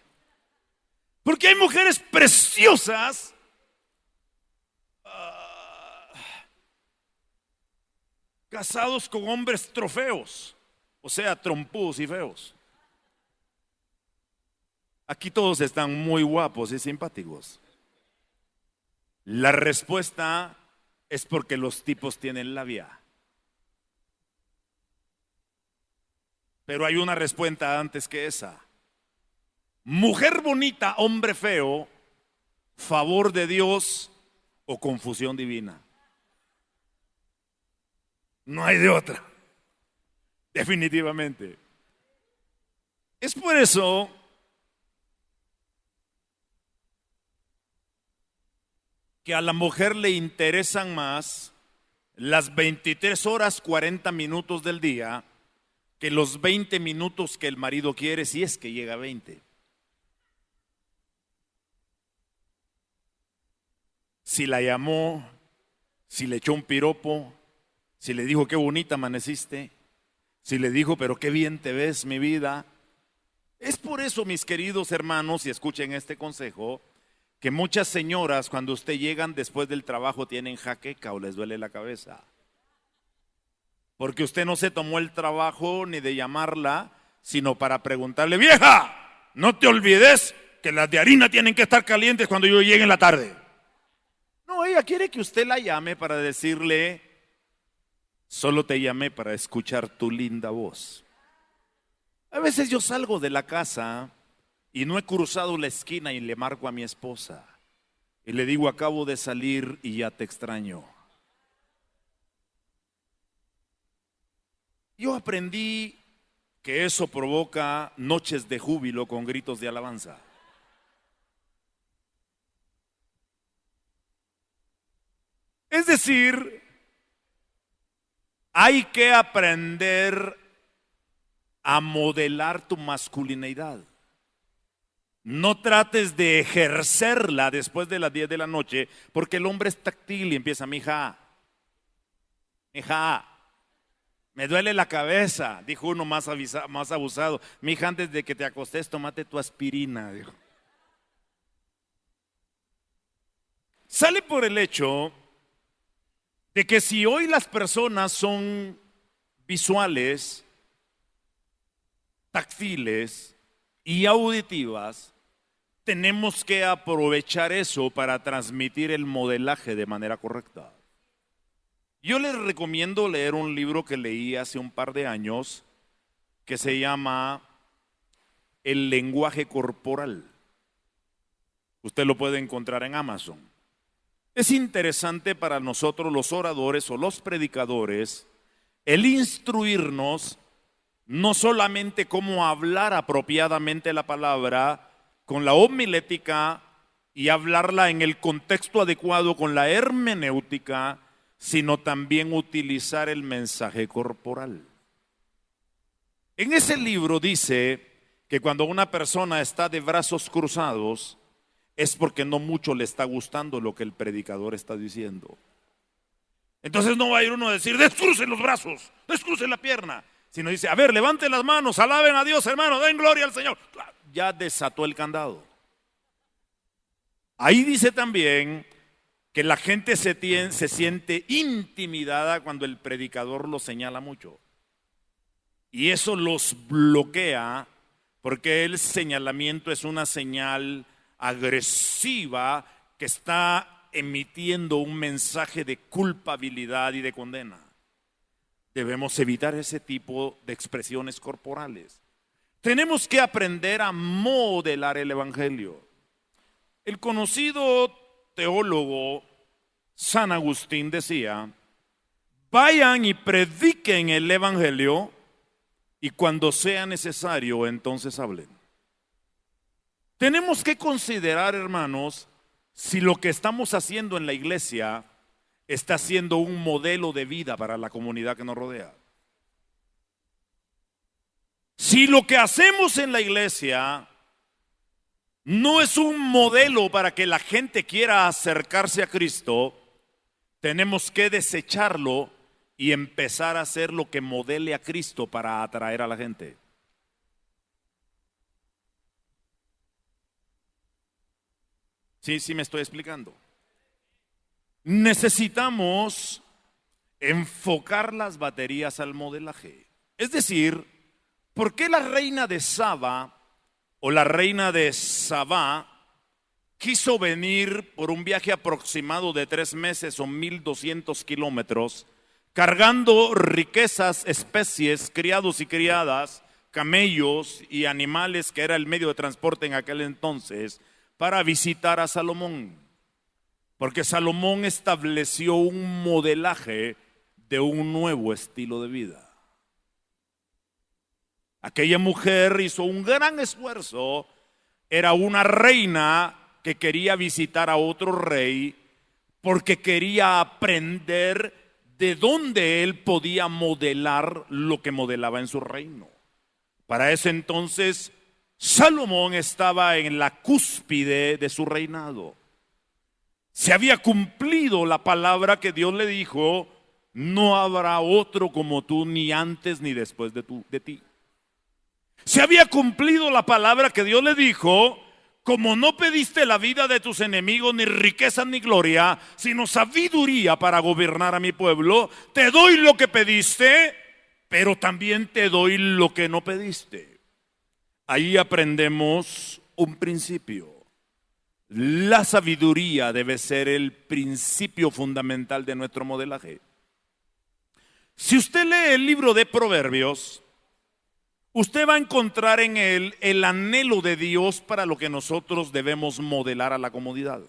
Porque hay mujeres preciosas casados con hombres trofeos, o sea, trompudos y feos. Aquí todos están muy guapos y simpáticos. La respuesta es porque los tipos tienen labia. Pero hay una respuesta antes que esa. Mujer bonita, hombre feo, favor de Dios o confusión divina. No hay de otra, definitivamente. Es por eso que a la mujer le interesan más las 23 horas 40 minutos del día que los 20 minutos que el marido quiere, si es que llega a 20. Si la llamó, si le echó un piropo, si le dijo qué bonita amaneciste, si le dijo pero qué bien te ves mi vida. Es por eso, mis queridos hermanos, y escuchen este consejo, que muchas señoras cuando usted llegan después del trabajo tienen jaqueca o les duele la cabeza. Porque usted no se tomó el trabajo ni de llamarla, sino para preguntarle, vieja, no te olvides que las de harina tienen que estar calientes cuando yo llegue en la tarde. No, ella quiere que usted la llame para decirle, solo te llamé para escuchar tu linda voz. A veces yo salgo de la casa y no he cruzado la esquina y le marco a mi esposa y le digo, acabo de salir y ya te extraño. Yo aprendí que eso provoca noches de júbilo con gritos de alabanza. Es decir, hay que aprender a modelar tu masculinidad. No trates de ejercerla después de las 10 de la noche, porque el hombre es táctil y empieza, mija, me duele la cabeza, dijo uno más abusado. Mija, antes de que te acostes, tómate tu aspirina, dijo. Sale por el hecho de que si hoy las personas son visuales, táctiles y auditivas, tenemos que aprovechar eso para transmitir el modelaje de manera correcta. Yo les recomiendo leer un libro que leí hace un par de años que se llama El lenguaje corporal. Usted lo puede encontrar en Amazon. Es interesante para nosotros los oradores o los predicadores el instruirnos no solamente cómo hablar apropiadamente la palabra con la homilética y hablarla en el contexto adecuado con la hermenéutica, sino también utilizar el mensaje corporal. En ese libro dice que cuando una persona está de brazos cruzados es porque no mucho le está gustando lo que el predicador está diciendo. Entonces no va a ir uno a decir, descrucen los brazos, descrucen la pierna, sino dice, a ver, levanten las manos, alaben a Dios, hermano, den gloria al Señor. Ya desató el candado. Ahí dice también que la gente se siente intimidada cuando el predicador lo señala mucho. Y eso los bloquea porque el señalamiento es una señal agresiva que está emitiendo un mensaje de culpabilidad y de condena. Debemos evitar ese tipo de expresiones corporales. Tenemos que aprender a modelar el evangelio. El conocido teólogo San Agustín decía: vayan y prediquen el evangelio, y cuando sea necesario, entonces hablen. Tenemos que considerar, hermanos, si lo que estamos haciendo en la iglesia está siendo un modelo de vida para la comunidad que nos rodea. Si lo que hacemos en la iglesia no es un modelo para que la gente quiera acercarse a Cristo, tenemos que desecharlo y empezar a hacer lo que modele a Cristo para atraer a la gente. Sí, me estoy explicando. Necesitamos enfocar las baterías al modelaje. Es decir, ¿por qué la reina de Saba o la reina de Sabá quiso venir por un viaje aproximado de 3 meses o 1200 kilómetros, cargando riquezas, especies, criados y criadas, camellos y animales, que era el medio de transporte en aquel entonces, para visitar a Salomón? Porque Salomón estableció un modelaje de un nuevo estilo de vida. Aquella mujer hizo un gran esfuerzo, era una reina que quería visitar a otro rey porque quería aprender de dónde él podía modelar lo que modelaba en su reino. Para ese entonces, Salomón estaba en la cúspide de su reinado. Se había cumplido la palabra que Dios le dijo: no habrá otro como tú, ni antes ni después de ti. Se había cumplido la palabra que Dios le dijo: como no pediste la vida de tus enemigos, ni riqueza ni gloria, sino sabiduría para gobernar a mi pueblo, te doy lo que pediste, pero también te doy lo que no pediste. Ahí aprendemos un principio. La sabiduría debe ser el principio fundamental de nuestro modelaje. Si usted lee el libro de Proverbios, usted va a encontrar en él el anhelo de Dios para lo que nosotros debemos modelar a la comunidad.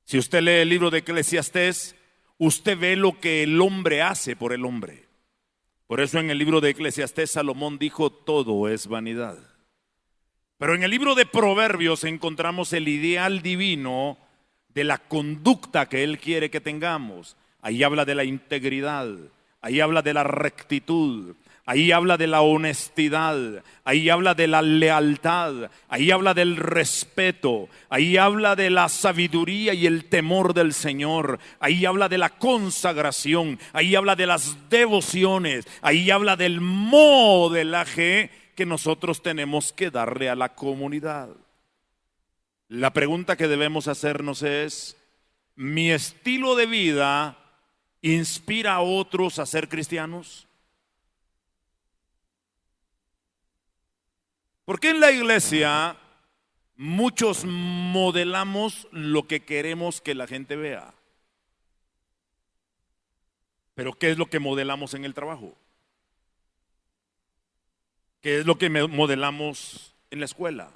Si usted lee el libro de Eclesiastés, usted ve lo que el hombre hace por el hombre. Por eso en el libro de Eclesiastés Salomón dijo: todo es vanidad. Pero en el libro de Proverbios encontramos el ideal divino de la conducta que Él quiere que tengamos. Ahí habla de la integridad, ahí habla de la rectitud, ahí habla de la honestidad, ahí habla de la lealtad, ahí habla del respeto, ahí habla de la sabiduría y el temor del Señor, ahí habla de la consagración, ahí habla de las devociones, ahí habla del modelaje que nosotros tenemos que darle a la comunidad. La pregunta que debemos hacernos es: ¿mi estilo de vida inspira a otros a ser cristianos? Porque en la iglesia muchos modelamos lo que queremos que la gente vea. Pero ¿qué es lo que modelamos en el trabajo? ¿Qué es lo que modelamos en la escuela?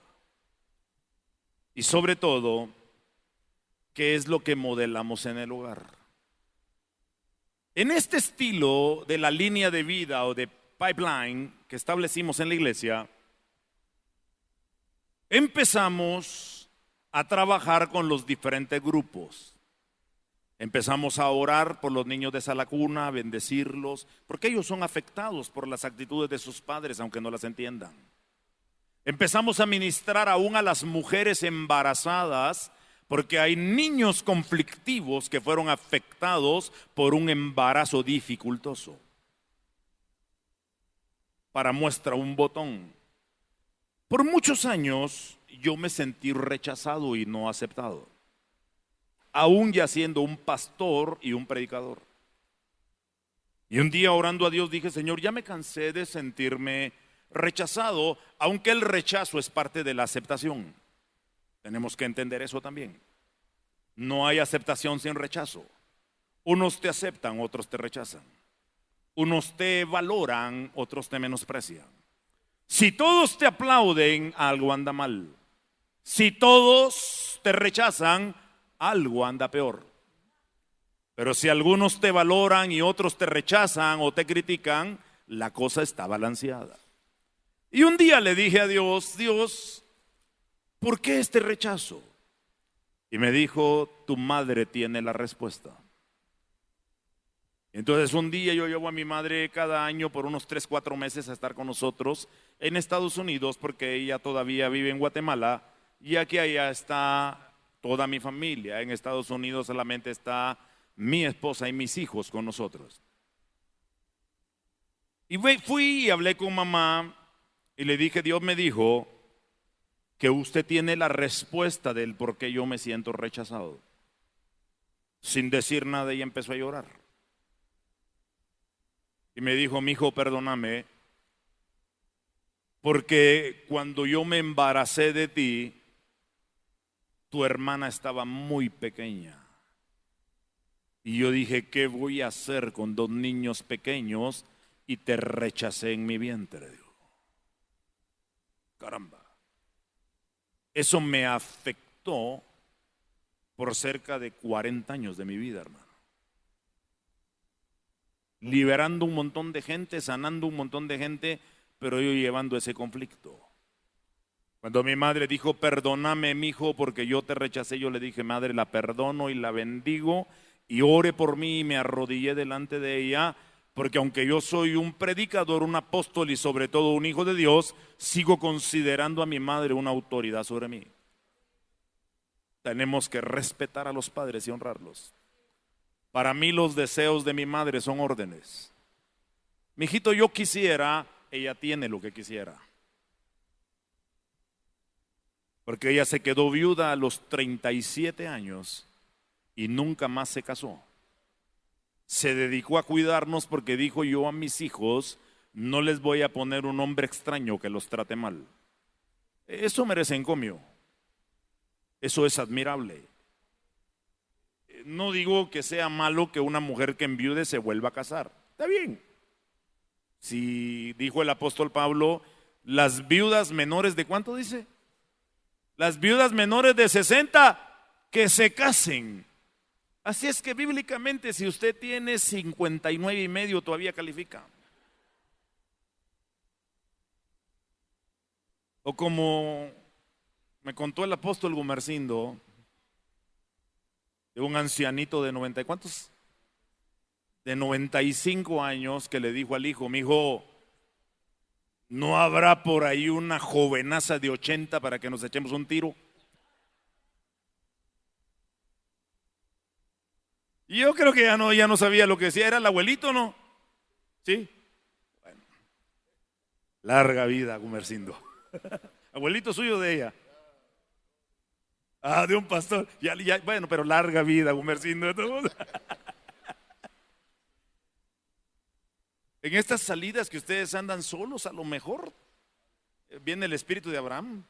Y sobre todo, ¿qué es lo que modelamos en el hogar? En este estilo de la línea de vida o de pipeline que establecimos en la iglesia, empezamos a trabajar con los diferentes grupos. Empezamos a orar por los niños de Sala Cuna, a bendecirlos, porque ellos son afectados por las actitudes de sus padres, aunque no las entiendan. Empezamos a ministrar aún a las mujeres embarazadas, porque hay niños conflictivos que fueron afectados por un embarazo dificultoso. Para muestra un botón. Por muchos años yo me sentí rechazado y no aceptado, aún ya siendo un pastor y un predicador. Y un día orando a Dios dije: Señor, ya me cansé de sentirme rechazado, aunque el rechazo es parte de la aceptación. Tenemos que entender eso también. No hay aceptación sin rechazo. Unos te aceptan, otros te rechazan. Unos te valoran, otros te menosprecian. Si todos te aplauden, algo anda mal. Si todos te rechazan, algo anda peor. Pero si algunos te valoran y otros te rechazan o te critican, la cosa está balanceada. Y un día le dije a Dios: Dios, ¿por qué este rechazo? Y me dijo: tu madre tiene la respuesta. Entonces un día yo llevo a mi madre cada año por unos 3, 4 meses a estar con nosotros en Estados Unidos, porque ella todavía vive en Guatemala y aquí allá está toda mi familia. En Estados Unidos solamente está mi esposa y mis hijos con nosotros. Y fui y hablé con mamá y le dije: Dios me dijo que usted tiene la respuesta del por qué yo me siento rechazado. Sin decir nada, ella empezó a llorar. Y me dijo: mi hijo, perdóname, porque cuando yo me embaracé de ti, tu hermana estaba muy pequeña. Y yo dije: ¿qué voy a hacer con 2 niños pequeños? Y te rechacé en mi vientre. Digo, caramba. Eso me afectó por cerca de 40 años de mi vida, hermano. Liberando un montón de gente, sanando un montón de gente, pero yo llevando ese conflicto. Cuando mi madre dijo: perdóname, mi hijo, porque yo te rechacé, yo le dije: madre, la perdono y la bendigo, y ore por mí. Y me arrodillé delante de ella, porque aunque yo soy un predicador, un apóstol y sobre todo un hijo de Dios, sigo considerando a mi madre una autoridad sobre mí. Tenemos que respetar a los padres y honrarlos. Para mí los deseos de mi madre son órdenes. Mijito, yo quisiera, ella tiene lo que quisiera. Porque ella se quedó viuda a los 37 años y nunca más se casó. Se dedicó a cuidarnos porque dijo: yo a mis hijos no les voy a poner un hombre extraño que los trate mal. Eso merece encomio. Eso es admirable. No digo que sea malo que una mujer que enviude se vuelva a casar. Está bien. Si dijo el apóstol Pablo, las viudas menores de ¿cuánto dice? Las viudas menores de 60 que se casen. Así es que bíblicamente, si usted tiene 59 y medio, todavía califica. O como me contó el apóstol Gumersindo, de un ancianito de 90 y ¿cuántos? De 95 años, que le dijo al hijo: mi hijo, ¿no habrá por ahí una jovenaza de 80 para que nos echemos un tiro? Y yo creo que ya no sabía lo que decía. Era el abuelito, ¿no? Sí. Bueno, larga vida, Gumersindo. Abuelito suyo de ella. Ah, de un pastor. Bueno, pero larga vida, Gumersindo. En estas salidas que ustedes andan solos, a lo mejor viene el espíritu de Abraham.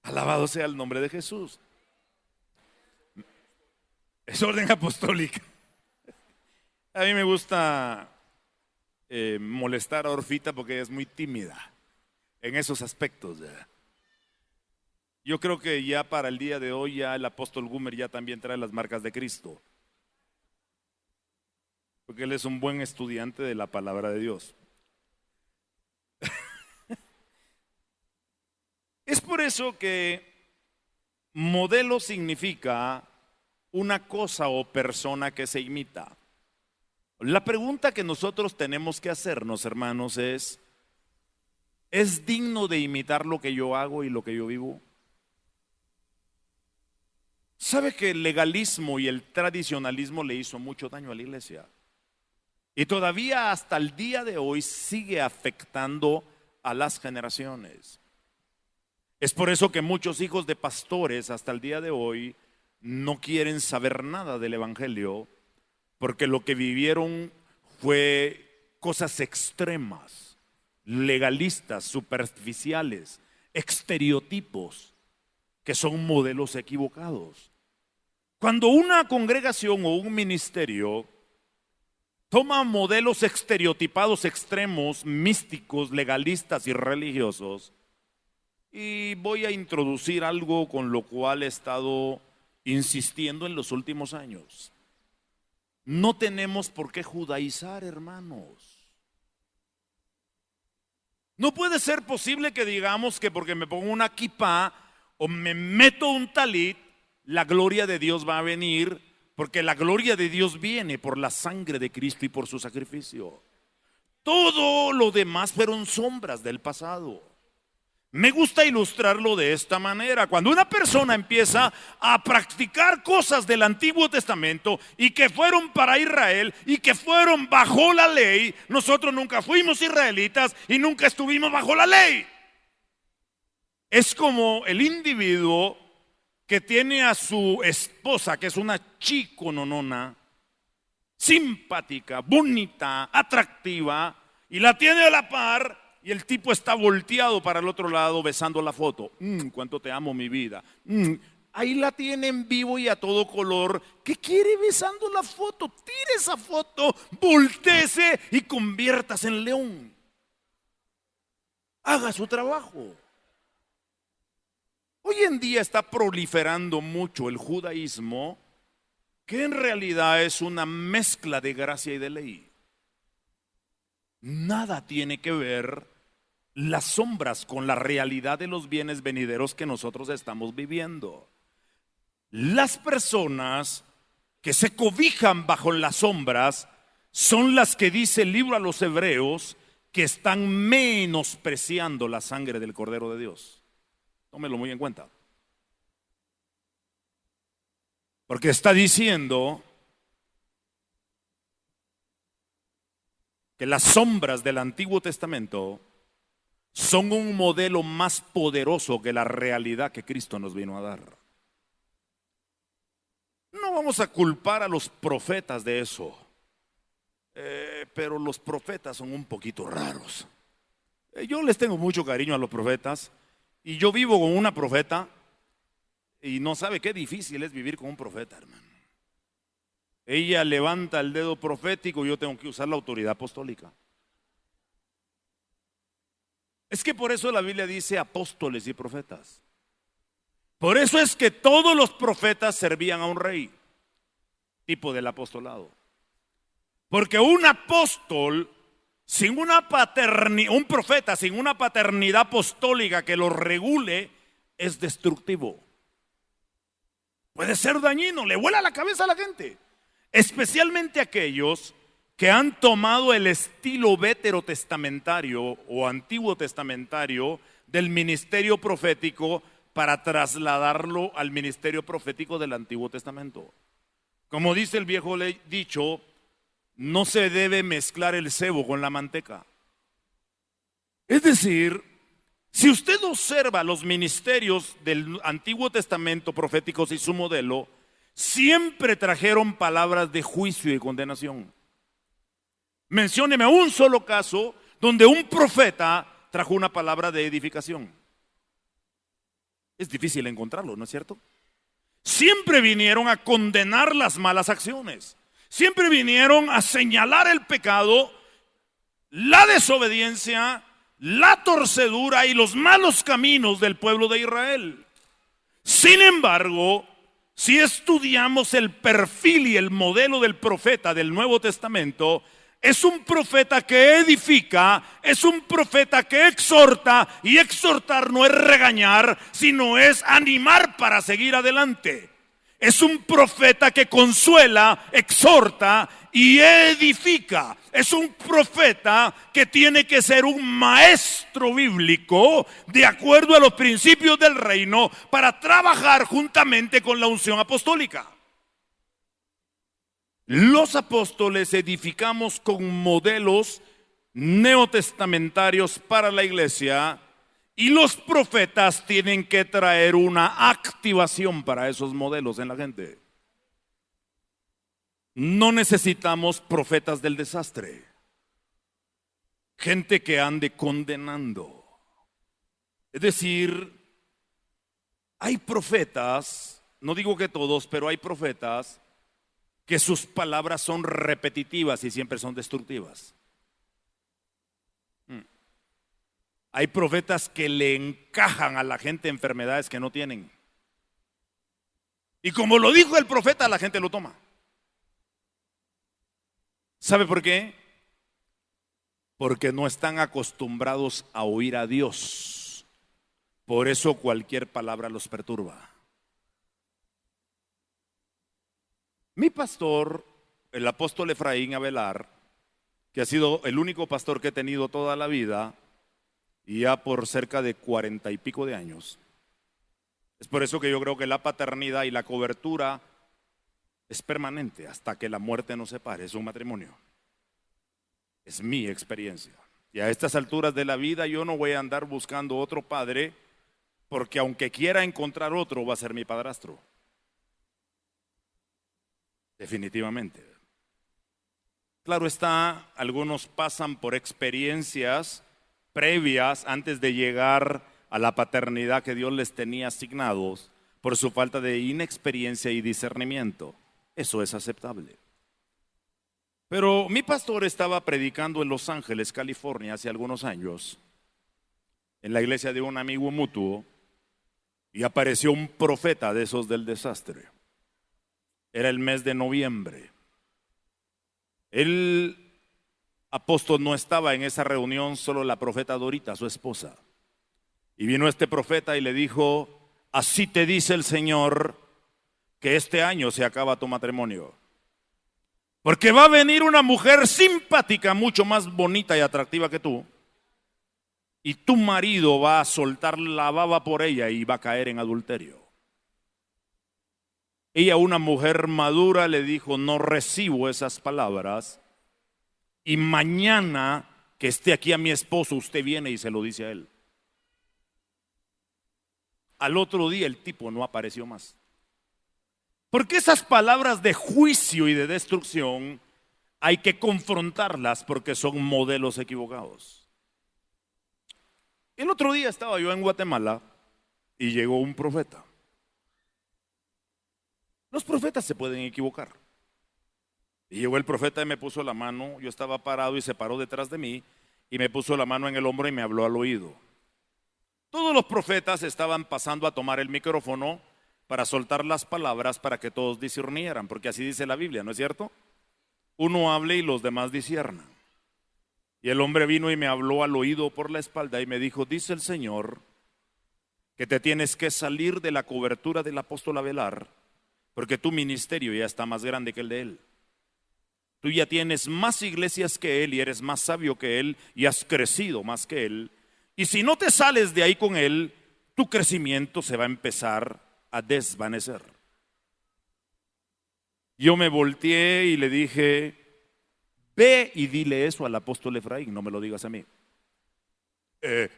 Alabado sea el nombre de Jesús. Es orden apostólica. A mí me gusta molestar a Orfita porque es muy tímida en esos aspectos. Yo creo que ya para el día de hoy ya el apóstol Gumer ya también trae las marcas de Cristo, porque él es un buen estudiante de la palabra de Dios. Es por eso que modelo significa una cosa o persona que se imita. La pregunta que nosotros tenemos que hacernos, hermanos, ¿es digno de imitar lo que yo hago y lo que yo vivo? ¿Sabe que el legalismo y el tradicionalismo le hizo mucho daño a la iglesia? Y todavía hasta el día de hoy sigue afectando a las generaciones. Es por eso que muchos hijos de pastores hasta el día de hoy no quieren saber nada del evangelio, porque lo que vivieron fue cosas extremas, legalistas, superficiales, estereotipos que son modelos equivocados. Cuando una congregación o un ministerio toma modelos estereotipados extremos, místicos, legalistas y religiosos, y voy a introducir algo con lo cual he estado insistiendo en los últimos años. No tenemos por qué judaizar, hermanos. No puede ser posible que digamos que porque me pongo una kipá o me meto un talit, la gloria de Dios va a venir, porque la gloria de Dios viene por la sangre de Cristo y por su sacrificio. Todo lo demás fueron sombras del pasado. Me gusta ilustrarlo de esta manera. Cuando una persona empieza a practicar cosas del Antiguo Testamento y que fueron para Israel y que fueron bajo la ley, nosotros nunca fuimos israelitas y nunca estuvimos bajo la ley. Es como el individuo que tiene a su esposa, que es una chicononona, simpática, bonita, atractiva, y la tiene a la par. Y el tipo está volteado para el otro lado besando la foto. Cuánto te amo, mi vida. Ahí la tiene en vivo y a todo color. ¿Qué quiere besando la foto? Tire esa foto, voltéese y conviértase en león. Haga su trabajo. Hoy en día está proliferando mucho el judaísmo, que en realidad es una mezcla de gracia y de ley. Nada tiene que ver las sombras con la realidad de los bienes venideros que nosotros estamos viviendo. Las personas que se cobijan bajo las sombras son las que dice el libro a los Hebreos que están menospreciando la sangre del Cordero de Dios. Tómelo muy en cuenta. Porque está diciendo que las sombras del Antiguo Testamento son un modelo más poderoso que la realidad que Cristo nos vino a dar. No vamos a culpar a los profetas de eso, pero los profetas son un poquito raros. Yo les tengo mucho cariño a los profetas y yo vivo con una profeta y no sabe qué difícil es vivir con un profeta, hermano. Ella levanta el dedo profético y yo tengo que usar la autoridad apostólica. Es que por eso la Biblia dice apóstoles y profetas. Por eso es que todos los profetas servían a un rey, tipo del apostolado. Porque un apóstol sin una paternidad, un profeta sin una paternidad apostólica que lo regule, es destructivo. Puede ser dañino, le vuela la cabeza a la gente. Especialmente aquellos que han tomado el estilo veterotestamentario o antiguo testamentario del ministerio profético para trasladarlo al ministerio profético del Antiguo Testamento. Como dice el viejo dicho, no se debe mezclar el cebo con la manteca. Es decir, si usted observa los ministerios del Antiguo Testamento proféticos y su modelo, siempre trajeron palabras de juicio y condenación. Mencióneme un solo caso donde un profeta trajo una palabra de edificación. Es difícil encontrarlo, ¿no es cierto? Siempre vinieron a condenar las malas acciones. Siempre vinieron a señalar el pecado, la desobediencia, la torcedura y los malos caminos del pueblo de Israel. Sin embargo, si estudiamos el perfil y el modelo del profeta del Nuevo Testamento, es un profeta que edifica, es un profeta que exhorta, y exhortar no es regañar, sino es animar para seguir adelante. Es un profeta que consuela, exhorta y edifica. Es un profeta que tiene que ser un maestro bíblico de acuerdo a los principios del reino para trabajar juntamente con la unción apostólica. Los apóstoles edificamos con modelos neotestamentarios para la iglesia y los profetas tienen que traer una activación para esos modelos en la gente. No necesitamos profetas del desastre, gente que ande condenando. Es decir, hay profetas, no digo que todos, pero hay profetas que sus palabras son repetitivas y siempre son destructivas. Hay profetas que le encajan a la gente enfermedades que no tienen. Y como lo dijo el profeta, la gente lo toma. ¿Sabe por qué? Porque no están acostumbrados a oír a Dios. Por eso cualquier palabra los perturba. Mi pastor, el apóstol Efraín Avelar, que ha sido el único pastor que he tenido toda la vida, y ya por cerca de 40 y pico de años. Es por eso que yo creo que la paternidad y la cobertura es permanente hasta que la muerte nos separe. Es un matrimonio. Es mi experiencia. Y a estas alturas de la vida yo no voy a andar buscando otro padre, porque aunque quiera encontrar otro, va a ser mi padrastro. Definitivamente. Claro está, algunos pasan por experiencias previas antes de llegar a la paternidad que Dios les tenía asignados por su falta de inexperiencia y discernimiento. Eso es aceptable. Pero mi pastor estaba predicando en Los Ángeles, California, hace algunos años, en la iglesia de un amigo mutuo, y apareció un profeta de esos del desastre. Era el mes de noviembre. El apóstol no estaba en esa reunión, solo la profeta Dorita, su esposa. Y vino este profeta y le dijo: así te dice el Señor que este año se acaba tu matrimonio. Porque va a venir una mujer simpática, mucho más bonita y atractiva que tú. Y tu marido va a soltar la baba por ella y va a caer en adulterio. Ella, una mujer madura, le dijo: no recibo esas palabras. Y mañana que esté aquí a mi esposo, usted viene y se lo dice a él. Al otro día el tipo no apareció más. Porque esas palabras de juicio y de destrucción hay que confrontarlas porque son modelos equivocados. El otro día estaba yo en Guatemala y llegó un profeta. Los profetas se pueden equivocar. Y llegó el profeta y me puso la mano. Yo estaba parado y se paró detrás de mí y me puso la mano en el hombro y me habló al oído. Todos los profetas estaban pasando a tomar el micrófono para soltar las palabras para que todos discernieran, porque así dice la Biblia, ¿no es cierto? Uno hable y los demás disciernan. Y el hombre vino y me habló al oído por la espalda y me dijo: dice el Señor que te tienes que salir de la cobertura del apóstol Avelar, porque tu ministerio ya está más grande que el de él. Tú ya tienes más iglesias que él y eres más sabio que él y has crecido más que él. Y si no te sales de ahí con él, tu crecimiento se va a empezar a desvanecer. Yo me volteé y le dije: ve y dile eso al apóstol Efraín, no me lo digas a mí. El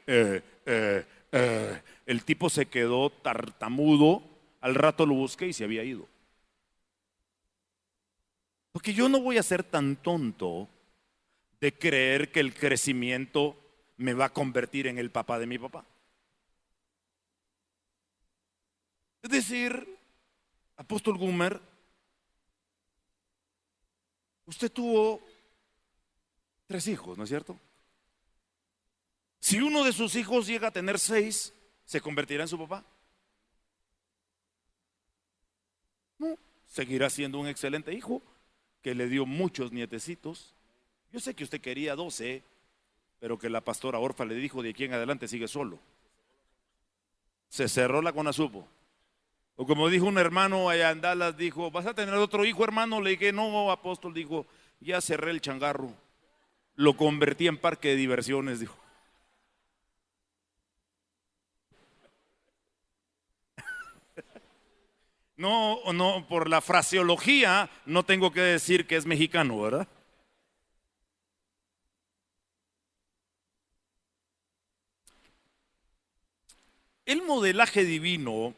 tipo se quedó tartamudo. Al rato lo busqué y se había ido. Porque yo no voy a ser tan tonto de creer que el crecimiento me va a convertir en el papá de mi papá. Es decir, apóstol Gumer, usted tuvo 3 hijos, ¿no es cierto? Si uno de sus hijos llega a tener 6, ¿se convertirá en su papá? No, seguirá siendo un excelente hijo que le dio muchos nietecitos. Yo sé que usted quería 12, pero que la pastora Orfa le dijo: de aquí en adelante sigue solo. Se cerró la CONASUPO. O como dijo un hermano allá en Dallas, dijo: ¿vas a tener otro hijo, hermano? Le dije: no, apóstol. Dijo: ya cerré el changarro, lo convertí en parque de diversiones, dijo. No, no, por la fraseología no tengo que decir que es mexicano, ¿verdad? El modelaje divino,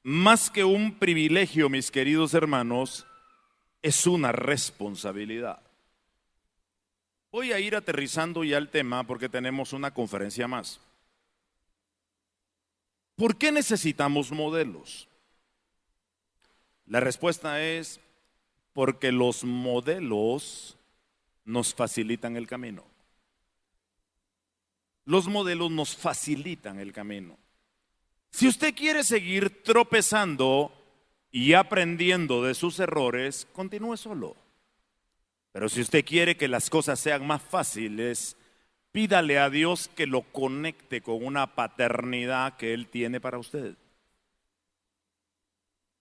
más que un privilegio, mis queridos hermanos, es una responsabilidad. Voy a ir aterrizando ya el tema porque tenemos una conferencia más. ¿Por qué necesitamos modelos? La respuesta es porque los modelos nos facilitan el camino. Los modelos nos facilitan el camino. Si usted quiere seguir tropezando y aprendiendo de sus errores, continúe solo. Pero si usted quiere que las cosas sean más fáciles, pídale a Dios que lo conecte con una paternidad que Él tiene para usted.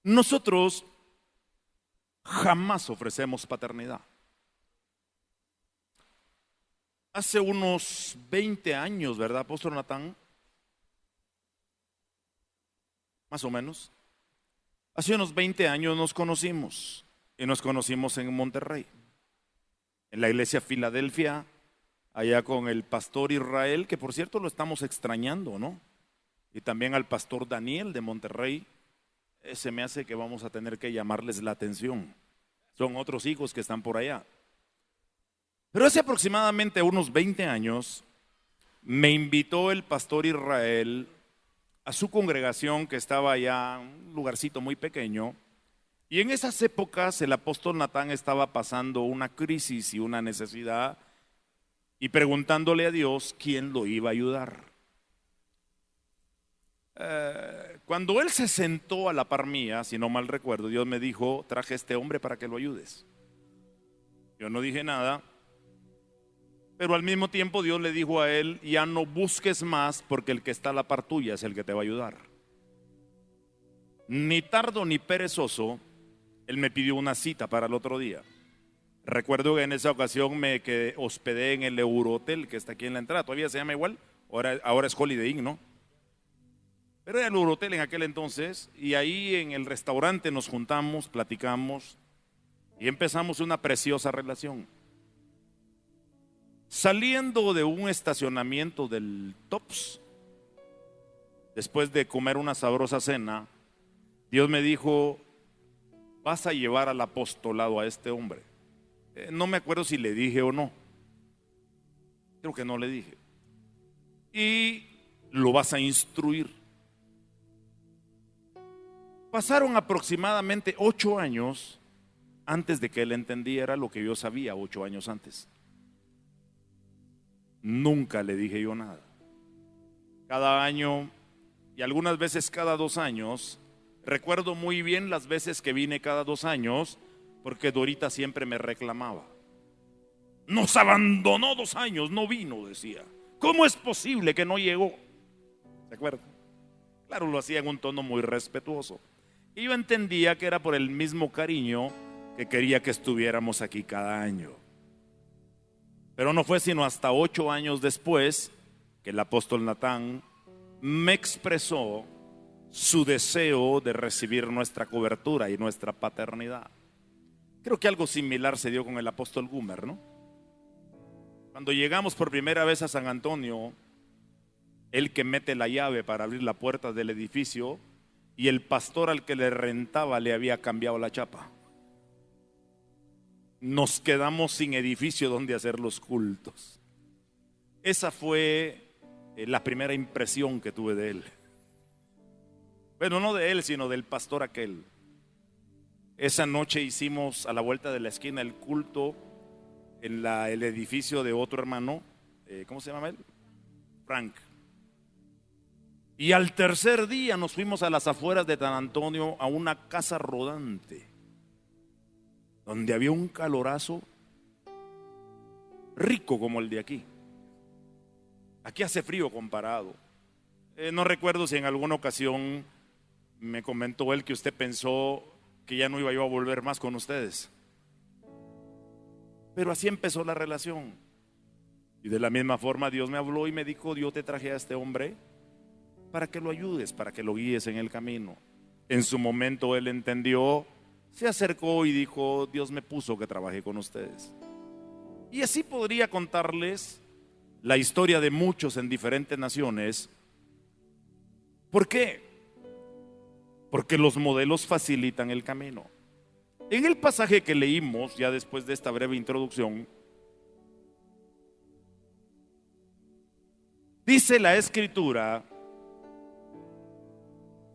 Nosotros jamás ofrecemos paternidad. Hace unos 20 años, ¿verdad, Apóstol Natán? Más o menos. Hace unos 20 años nos conocimos y nos conocimos en Monterrey, en la iglesia Filadelfia, allá con el pastor Israel, que por cierto lo estamos extrañando, ¿no? Y también al pastor Daniel de Monterrey. Se me hace que vamos a tener que llamarles la atención. Son otros hijos que están por allá. Pero hace aproximadamente unos 20 años me invitó el pastor Israel a su congregación que estaba allá, un lugarcito muy pequeño. Y en esas épocas el apóstol Natán estaba pasando una crisis y una necesidad y preguntándole a Dios quién lo iba a ayudar. Cuando él se sentó a la par mía, si no mal recuerdo, Dios me dijo: traje a este hombre para que lo ayudes. Yo no dije nada, pero al mismo tiempo Dios le dijo a él: ya no busques más, porque el que está a la par tuya es el que te va a ayudar. Ni tardo ni perezoso, él me pidió una cita para el otro día. Recuerdo que en esa ocasión me hospedé en el Eurohotel que está aquí en la entrada. Todavía se llama igual, ahora es Holiday Inn, ¿no? Pero era el Eurohotel en aquel entonces, y ahí en el restaurante nos juntamos, platicamos y empezamos una preciosa relación. Saliendo de un estacionamiento del Tops, después de comer una sabrosa cena, Dios me dijo: vas a llevar al apostolado a este hombre. No me acuerdo si le dije o no. Creo que no le dije. Y lo vas a instruir. Pasaron aproximadamente 8 años antes de que él entendiera lo que yo sabía 8 años antes. Nunca le dije yo nada. Cada año y algunas veces cada 2 años, recuerdo muy bien las veces que vine cada 2 años, porque Dorita siempre me reclamaba. Nos abandonó 2 años, no vino, decía. ¿Cómo es posible que no llegó? ¿Se acuerdan? Claro, lo hacía en un tono muy respetuoso. Y yo entendía que era por el mismo cariño que quería que estuviéramos aquí cada año. Pero no fue sino hasta 8 años después que el apóstol Natán me expresó su deseo de recibir nuestra cobertura y nuestra paternidad. Creo que algo similar se dio con el apóstol Gumer, ¿no? Cuando llegamos por primera vez a San Antonio, el que mete la llave para abrir la puerta del edificio, y el pastor al que le rentaba le había cambiado la chapa. Nos quedamos sin edificio donde hacer los cultos. Esa fue la primera impresión que tuve de él. Bueno, no de él, sino del pastor aquel. Esa noche hicimos a la vuelta de la esquina el culto en el edificio de otro hermano. ¿Cómo se llama él? Frank. Y al tercer día nos fuimos a las afueras de San Antonio a una casa rodante, donde había un calorazo rico como el de aquí. Aquí hace frío comparado. No recuerdo si en alguna ocasión me comentó él que usted pensó que ya no iba yo a volver más con ustedes. Pero así empezó la relación. Y de la misma forma Dios me habló y me dijo: yo te traje a este hombre para que lo ayudes, para que lo guíes en el camino. En su momento él entendió, se acercó y dijo: Dios me puso que trabajé con ustedes. Y así podría contarles la historia de muchos en diferentes naciones. ¿Por qué? Porque los modelos facilitan el camino. En el pasaje que leímos, ya después de esta breve introducción, dice la Escritura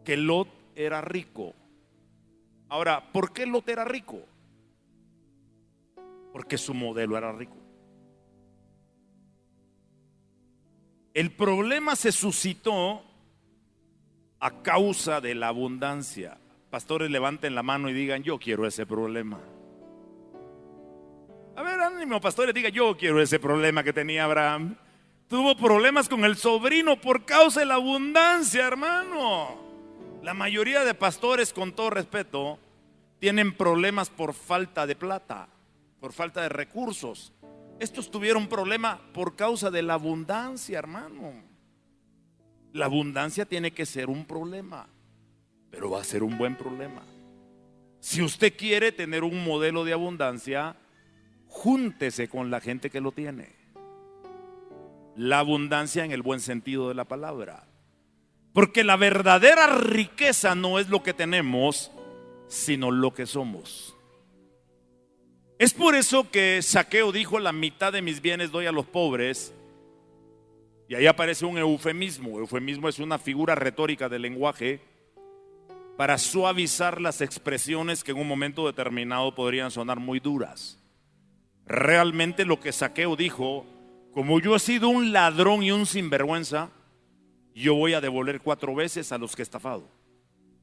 que Lot era rico. Ahora, ¿por qué Lot era rico? Porque su modelo era rico. El problema se suscitó a causa de la abundancia. Pastores, levanten la mano y digan: yo quiero ese problema. A ver, ánimo, pastores, digan: yo quiero ese problema que tenía Abraham. Tuvo problemas con el sobrino por causa de la abundancia, hermano. La mayoría de pastores, con todo respeto, tienen problemas por falta de plata, por falta de recursos. Estos tuvieron problema por causa de la abundancia, hermano. La abundancia tiene que ser un problema, pero va a ser un buen problema. Si usted quiere tener un modelo de abundancia, júntese con la gente que lo tiene. La abundancia en el buen sentido de la palabra. Porque la verdadera riqueza no es lo que tenemos, sino lo que somos. Es por eso que Zaqueo dijo: la mitad de mis bienes doy a los pobres. Y ahí aparece un eufemismo. Eufemismo es una figura retórica del lenguaje para suavizar las expresiones que en un momento determinado podrían sonar muy duras. Realmente lo que Zaqueo dijo: como yo he sido un ladrón y un sinvergüenza, yo voy a devolver 4 veces a los que he estafado.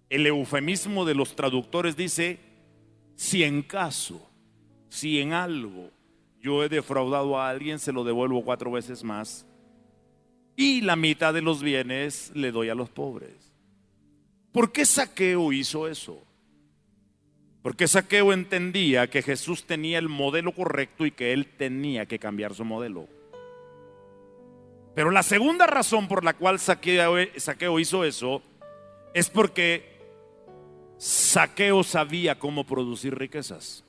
El eufemismo de los traductores dice: si en caso, si en algo yo he defraudado a alguien, se lo devuelvo 4 veces más, y la mitad de los bienes le doy a los pobres. ¿Por qué Zaqueo hizo eso? Porque Zaqueo entendía que Jesús tenía el modelo correcto y que él tenía que cambiar su modelo. Pero la segunda razón por la cual Zaqueo hizo eso es porque Zaqueo sabía cómo producir riquezas.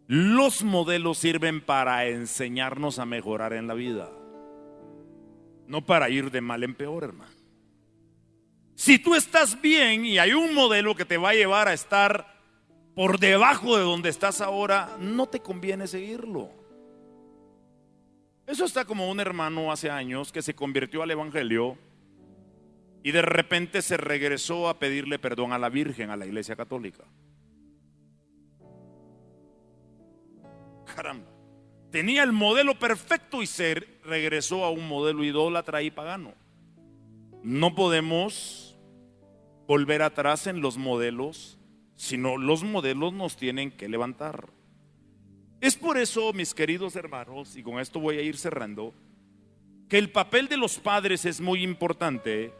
Los modelos sirven para enseñarnos a mejorar en la vida, no para ir de mal en peor, hermano. Si tú estás bien y hay un modelo que te va a llevar a estar por debajo de donde estás ahora, no te conviene seguirlo. Eso está como un hermano hace años que se convirtió al evangelio y de repente se regresó a pedirle perdón a la Virgen, a la Iglesia Católica. Caramba, tenía el modelo perfecto y se regresó a un modelo idólatra y pagano. No podemos volver atrás en los modelos, sino los modelos nos tienen que levantar. Es por eso, mis queridos hermanos, y con esto voy a ir cerrando, que el papel de los padres es muy importante,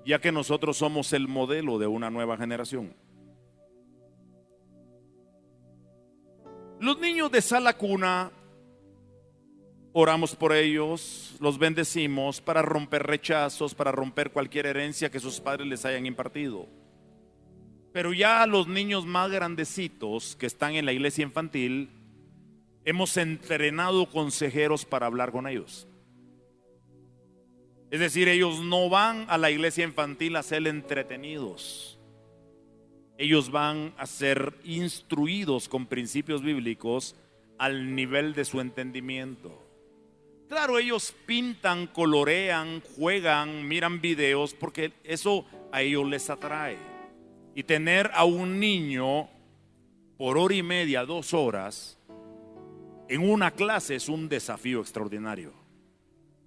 ya que nosotros somos el modelo de una nueva generación. Los niños de sala cuna, oramos por ellos, los bendecimos para romper rechazos, para romper cualquier herencia que sus padres les hayan impartido. Pero ya a los niños más grandecitos que están en la iglesia infantil, hemos entrenado consejeros para hablar con ellos. Es decir, ellos no van a la iglesia infantil a ser entretenidos. Ellos van a ser instruidos con principios bíblicos al nivel de su entendimiento. Claro, ellos pintan, colorean, juegan, miran videos, porque eso a ellos les atrae. Y tener a un niño por 1:30, 2 horas en una clase es un desafío extraordinario.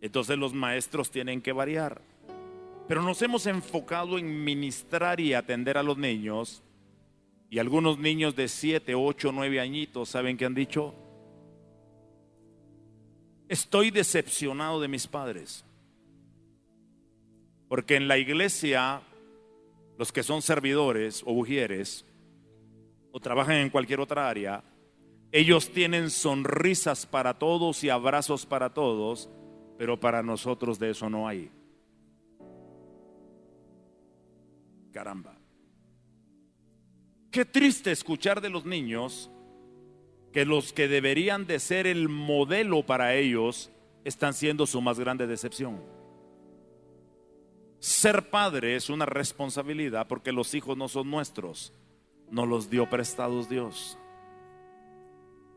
Entonces los maestros tienen que variar. Pero nos hemos enfocado en ministrar y atender a los niños. Y algunos niños de 7, 8, 9 añitos, ¿saben qué han dicho? Estoy decepcionado de mis padres. Porque en la iglesia, los que son servidores o ujieres, o trabajan en cualquier otra área, ellos tienen sonrisas para todos y abrazos para todos, pero para nosotros de eso no hay. Caramba. Qué triste escuchar de los niños que los que deberían de ser el modelo para ellos están siendo su más grande decepción. Ser padre es una responsabilidad porque los hijos no son nuestros, nos los dio prestados Dios.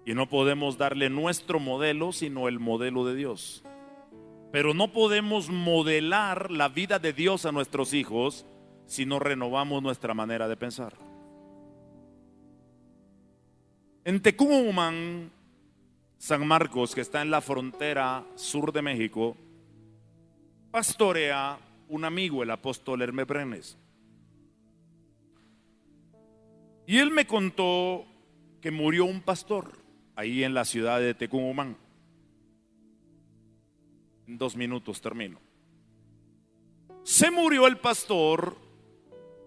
Y no podemos darle nuestro modelo, sino el modelo de Dios. Pero no podemos modelar la vida de Dios a nuestros hijos si no renovamos nuestra manera de pensar. En Tecumán, San Marcos, que está en la frontera sur de México, pastorea un amigo, el apóstol Hermes Brenes. Y él me contó que murió un pastor ahí en la ciudad de Tecumán. En 2 minutos termino. Se murió el pastor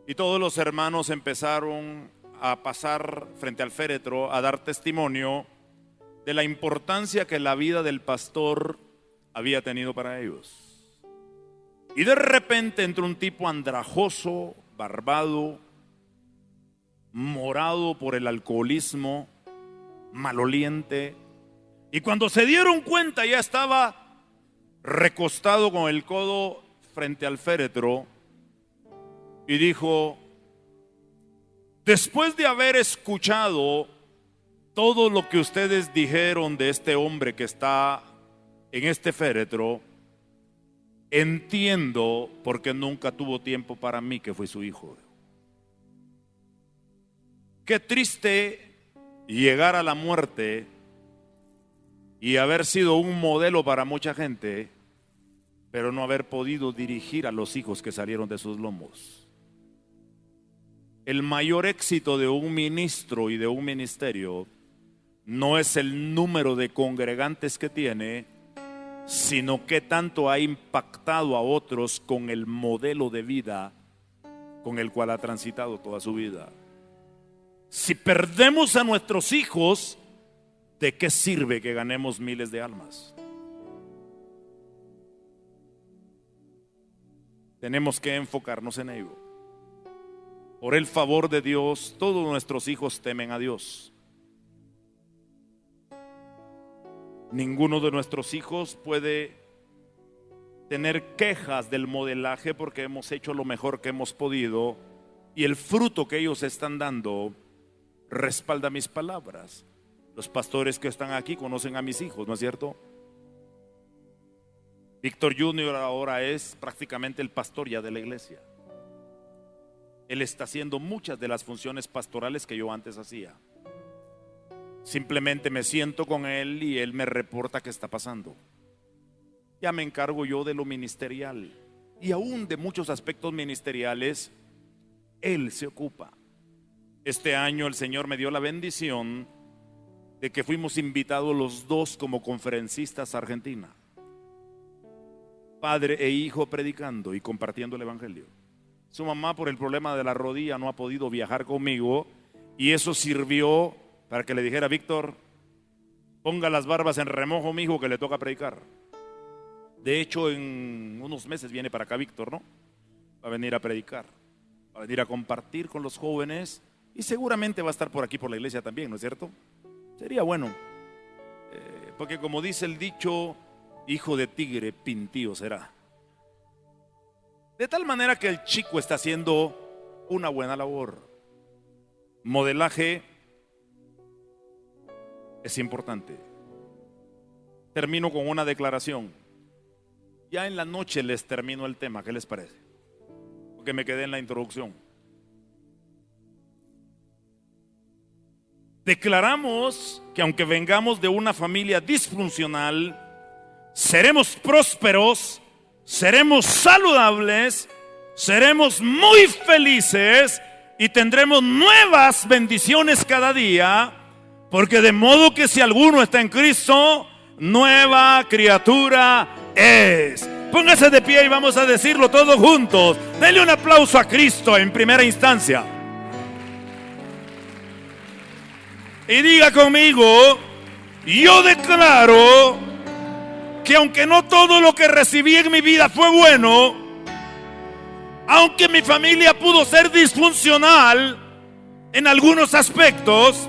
y todos los hermanos empezaron a pasar frente al féretro a dar testimonio de la importancia que la vida del pastor había tenido para ellos. Y de repente entró un tipo andrajoso, barbado, morado por el alcoholismo, maloliente, y cuando se dieron cuenta ya estaba recostado con el codo frente al féretro y dijo: después de haber escuchado todo lo que ustedes dijeron de este hombre que está en este féretro, entiendo por qué nunca tuvo tiempo para mí, que fui su hijo. Qué triste llegar a la muerte y haber sido un modelo para mucha gente, pero no haber podido dirigir a los hijos que salieron de sus lomos. El mayor éxito de un ministro y de un ministerio no es el número de congregantes que tiene, sino qué tanto ha impactado a otros con el modelo de vida con el cual ha transitado toda su vida. Si perdemos a nuestros hijos, ¿de qué sirve que ganemos miles de almas? Tenemos que enfocarnos en ello. Por el favor de Dios, todos nuestros hijos temen a Dios. Ninguno de nuestros hijos puede tener quejas del modelaje porque hemos hecho lo mejor que hemos podido y el fruto que ellos están dando respalda mis palabras. Los pastores que están aquí conocen a mis hijos, ¿no es cierto? Víctor Junior ahora es prácticamente el pastor ya de la iglesia. Él está haciendo muchas de las funciones pastorales que yo antes hacía. Simplemente me siento con él y él me reporta qué está pasando. Ya me encargo yo de lo ministerial y aún de muchos aspectos ministeriales él se ocupa. Este año el Señor me dio la bendición de que fuimos invitados los dos como conferencistas a Argentina, padre e hijo, predicando y compartiendo el evangelio. Su mamá, por el problema de la rodilla, no ha podido viajar conmigo y eso sirvió para que le dijera: Víctor, ponga las barbas en remojo, mijo, que le toca predicar. De hecho, en unos meses viene para acá Víctor, ¿no? Va a venir a predicar, va a venir a compartir con los jóvenes y seguramente va a estar por aquí por la iglesia también, ¿no es cierto? Sería bueno, porque como dice el dicho, hijo de tigre, pintío será. De tal manera que el chico está haciendo una buena labor. Modelaje es importante. Termino con una declaración. Ya en la noche les termino el tema, ¿qué les parece? Porque me quedé en la introducción. Declaramos que aunque vengamos de una familia disfuncional, seremos prósperos, seremos saludables, seremos muy felices y tendremos nuevas bendiciones cada día, porque de modo que si alguno está en Cristo, nueva criatura es. Póngase de pie y vamos a decirlo todos juntos. Denle un aplauso a Cristo en primera instancia. Y diga conmigo: yo declaro que aunque no todo lo que recibí en mi vida fue bueno, aunque mi familia pudo ser disfuncional en algunos aspectos,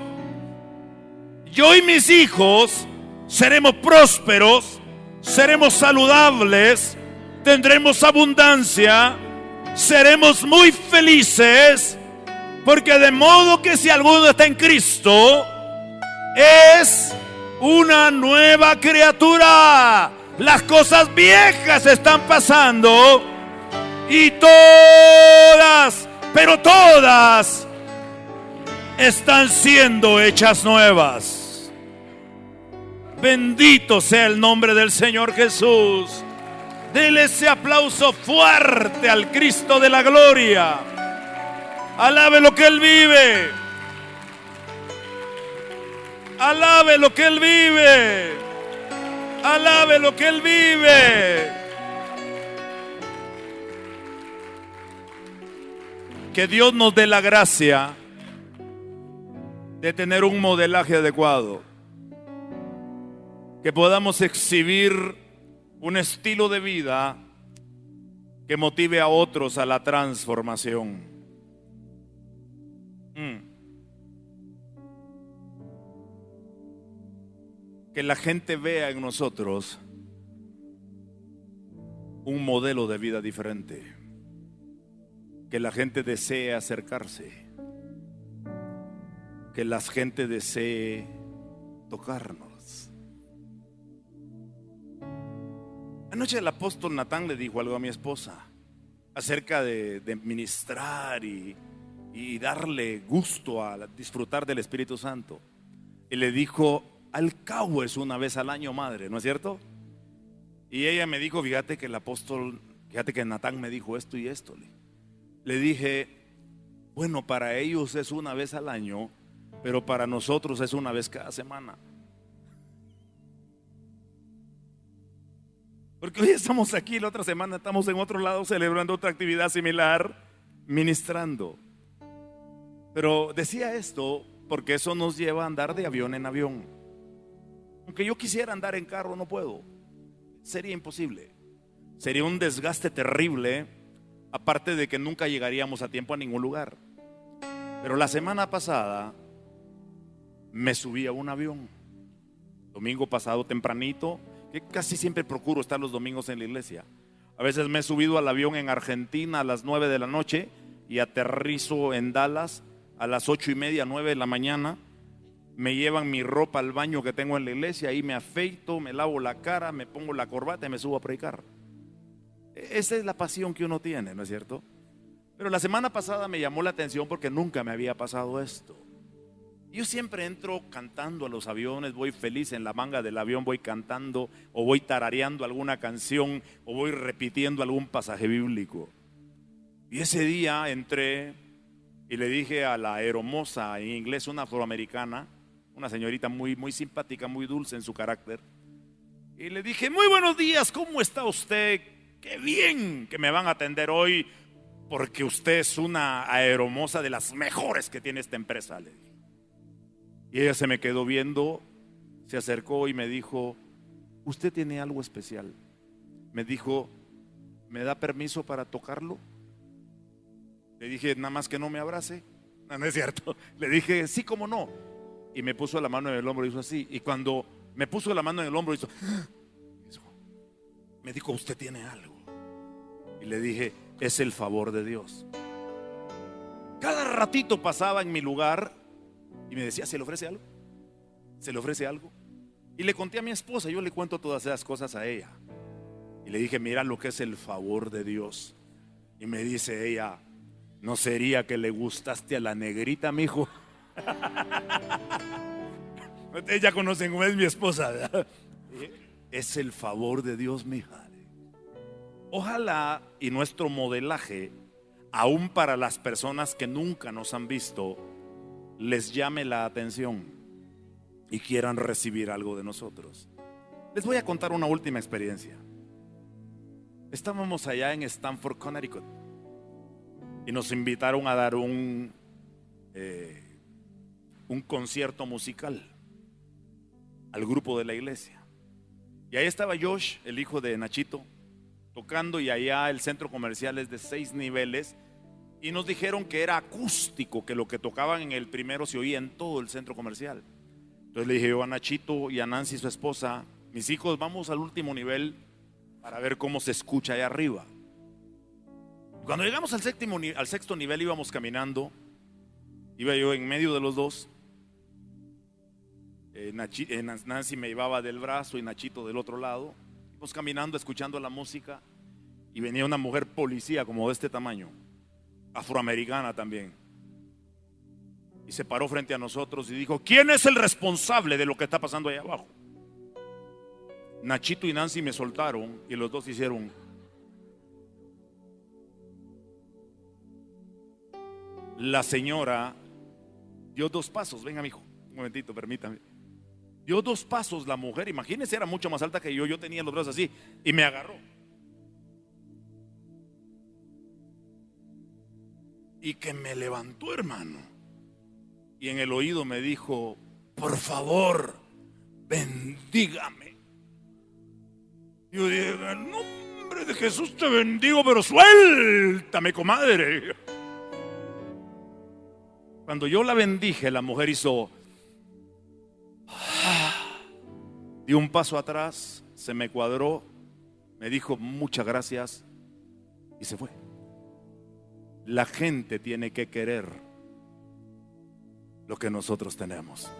yo y mis hijos seremos prósperos, seremos saludables, tendremos abundancia, seremos muy felices, porque de modo que si alguno está en Cristo, es una nueva criatura. las cosas viejas están pasando y todas, pero todas están siendo hechas nuevas. Bendito sea el nombre del Señor Jesús. Dele ese aplauso fuerte al Cristo de la gloria. Alabe lo que Él vive. Alabe lo que Él vive. Alabe lo que Él vive. Que Dios nos dé la gracia de tener un modelaje adecuado. Que podamos exhibir un estilo de vida que motive a otros a la transformación. Que la gente vea en nosotros un modelo de vida diferente. Que la gente desee acercarse. Que la gente desee tocarnos. Anoche el apóstol Natán le dijo algo a mi esposa acerca de ministrar y darle gusto a disfrutar del Espíritu Santo. Y le dijo: al cabo es una vez al año, madre, ¿no es cierto? Y ella me dijo: fíjate que Natán me dijo esto y esto. Le dije: bueno, para ellos es una vez al año, pero para nosotros es una vez cada semana. Porque hoy estamos aquí, la otra semana estamos en otro lado celebrando otra actividad similar, ministrando. Pero decía esto porque eso nos lleva a andar de avión en avión. Aunque yo quisiera andar en carro, no puedo. Sería imposible. Sería un desgaste terrible, aparte de que nunca llegaríamos a tiempo a ningún lugar. Pero la semana pasada me subí a un avión. Domingo pasado tempranito, que casi siempre procuro estar los domingos en la iglesia. A veces me he subido al avión en Argentina a las 9 de la noche y aterrizo en Dallas a las 8:30, 9 de la mañana. Me llevan mi ropa al baño que tengo en la iglesia, ahí me afeito, me lavo la cara, me pongo la corbata y me subo a predicar. Esa es la pasión que uno tiene, ¿no es cierto? Pero la semana pasada me llamó la atención porque nunca me había pasado esto. Yo siempre entro cantando a los aviones, voy feliz en la manga del avión, voy cantando o voy tarareando alguna canción o voy repitiendo algún pasaje bíblico. Y ese día entré y le dije a la hermosa, en inglés, una afroamericana, una señorita muy, muy simpática, muy dulce en su carácter, y le dije: muy buenos días, ¿cómo está usted? Qué bien que me van a atender hoy, porque usted es una aeromoza de las mejores que tiene esta empresa, le dije. Y ella se me quedó viendo, se acercó y me dijo: ¿usted tiene algo especial? Me dijo: ¿me da permiso para tocarlo? Le dije: nada más que no me abrace. No, no es cierto. Le dije: sí, cómo no. Y me puso la mano en el hombro y hizo así. Y cuando me puso la mano en el hombro hizo, me dijo: usted tiene algo. Y le dije: es el favor de Dios. Cada ratito pasaba en mi lugar y me decía: ¿se le ofrece algo? ¿Se le ofrece algo? Y le conté a mi esposa, yo le cuento todas esas cosas a ella. Y le dije: mira lo que es el favor de Dios. Y me dice ella: ¿no sería que le gustaste a la negrita, mijo? Ustedes ya conocen cómo es mi esposa, ¿verdad? Es el favor de Dios, mija. Ojalá y nuestro modelaje, aún para las personas que nunca nos han visto, les llame la atención y quieran recibir algo de nosotros. Les voy a contar una última experiencia. Estábamos allá en Stamford, Connecticut, y nos invitaron a dar un concierto musical al grupo de la iglesia. Y ahí estaba Josh, el hijo de Nachito, tocando, y allá el centro comercial es de 6 niveles. Y nos dijeron que era acústico, que lo que tocaban en el primero se oía en todo el centro comercial. Entonces le dije yo a Nachito y a Nancy, su esposa: mis hijos, vamos al último nivel para ver cómo se escucha allá arriba. Cuando llegamos al sexto nivel íbamos caminando. Iba yo en medio de los dos. Nancy me llevaba del brazo y Nachito del otro lado. Íbamos caminando, escuchando la música, y venía una mujer policía como de este tamaño, afroamericana también, y se paró frente a nosotros y dijo: ¿quién es el responsable de lo que está pasando ahí abajo? Nachito y Nancy me soltaron y los dos hicieron. La señora dio 2 pasos. Venga, mijo, un momentito, permítame. Dio 2 pasos la mujer, imagínense, era mucho más alta que yo tenía los brazos así, y me agarró. Y que me levantó, hermano, y en el oído me dijo: por favor, bendígame. Yo dije: en nombre de Jesús te bendigo, pero suéltame, comadre. Cuando yo la bendije, la mujer hizo, dio un paso atrás, se me cuadró, me dijo muchas gracias y se fue. La gente tiene que querer lo que nosotros tenemos.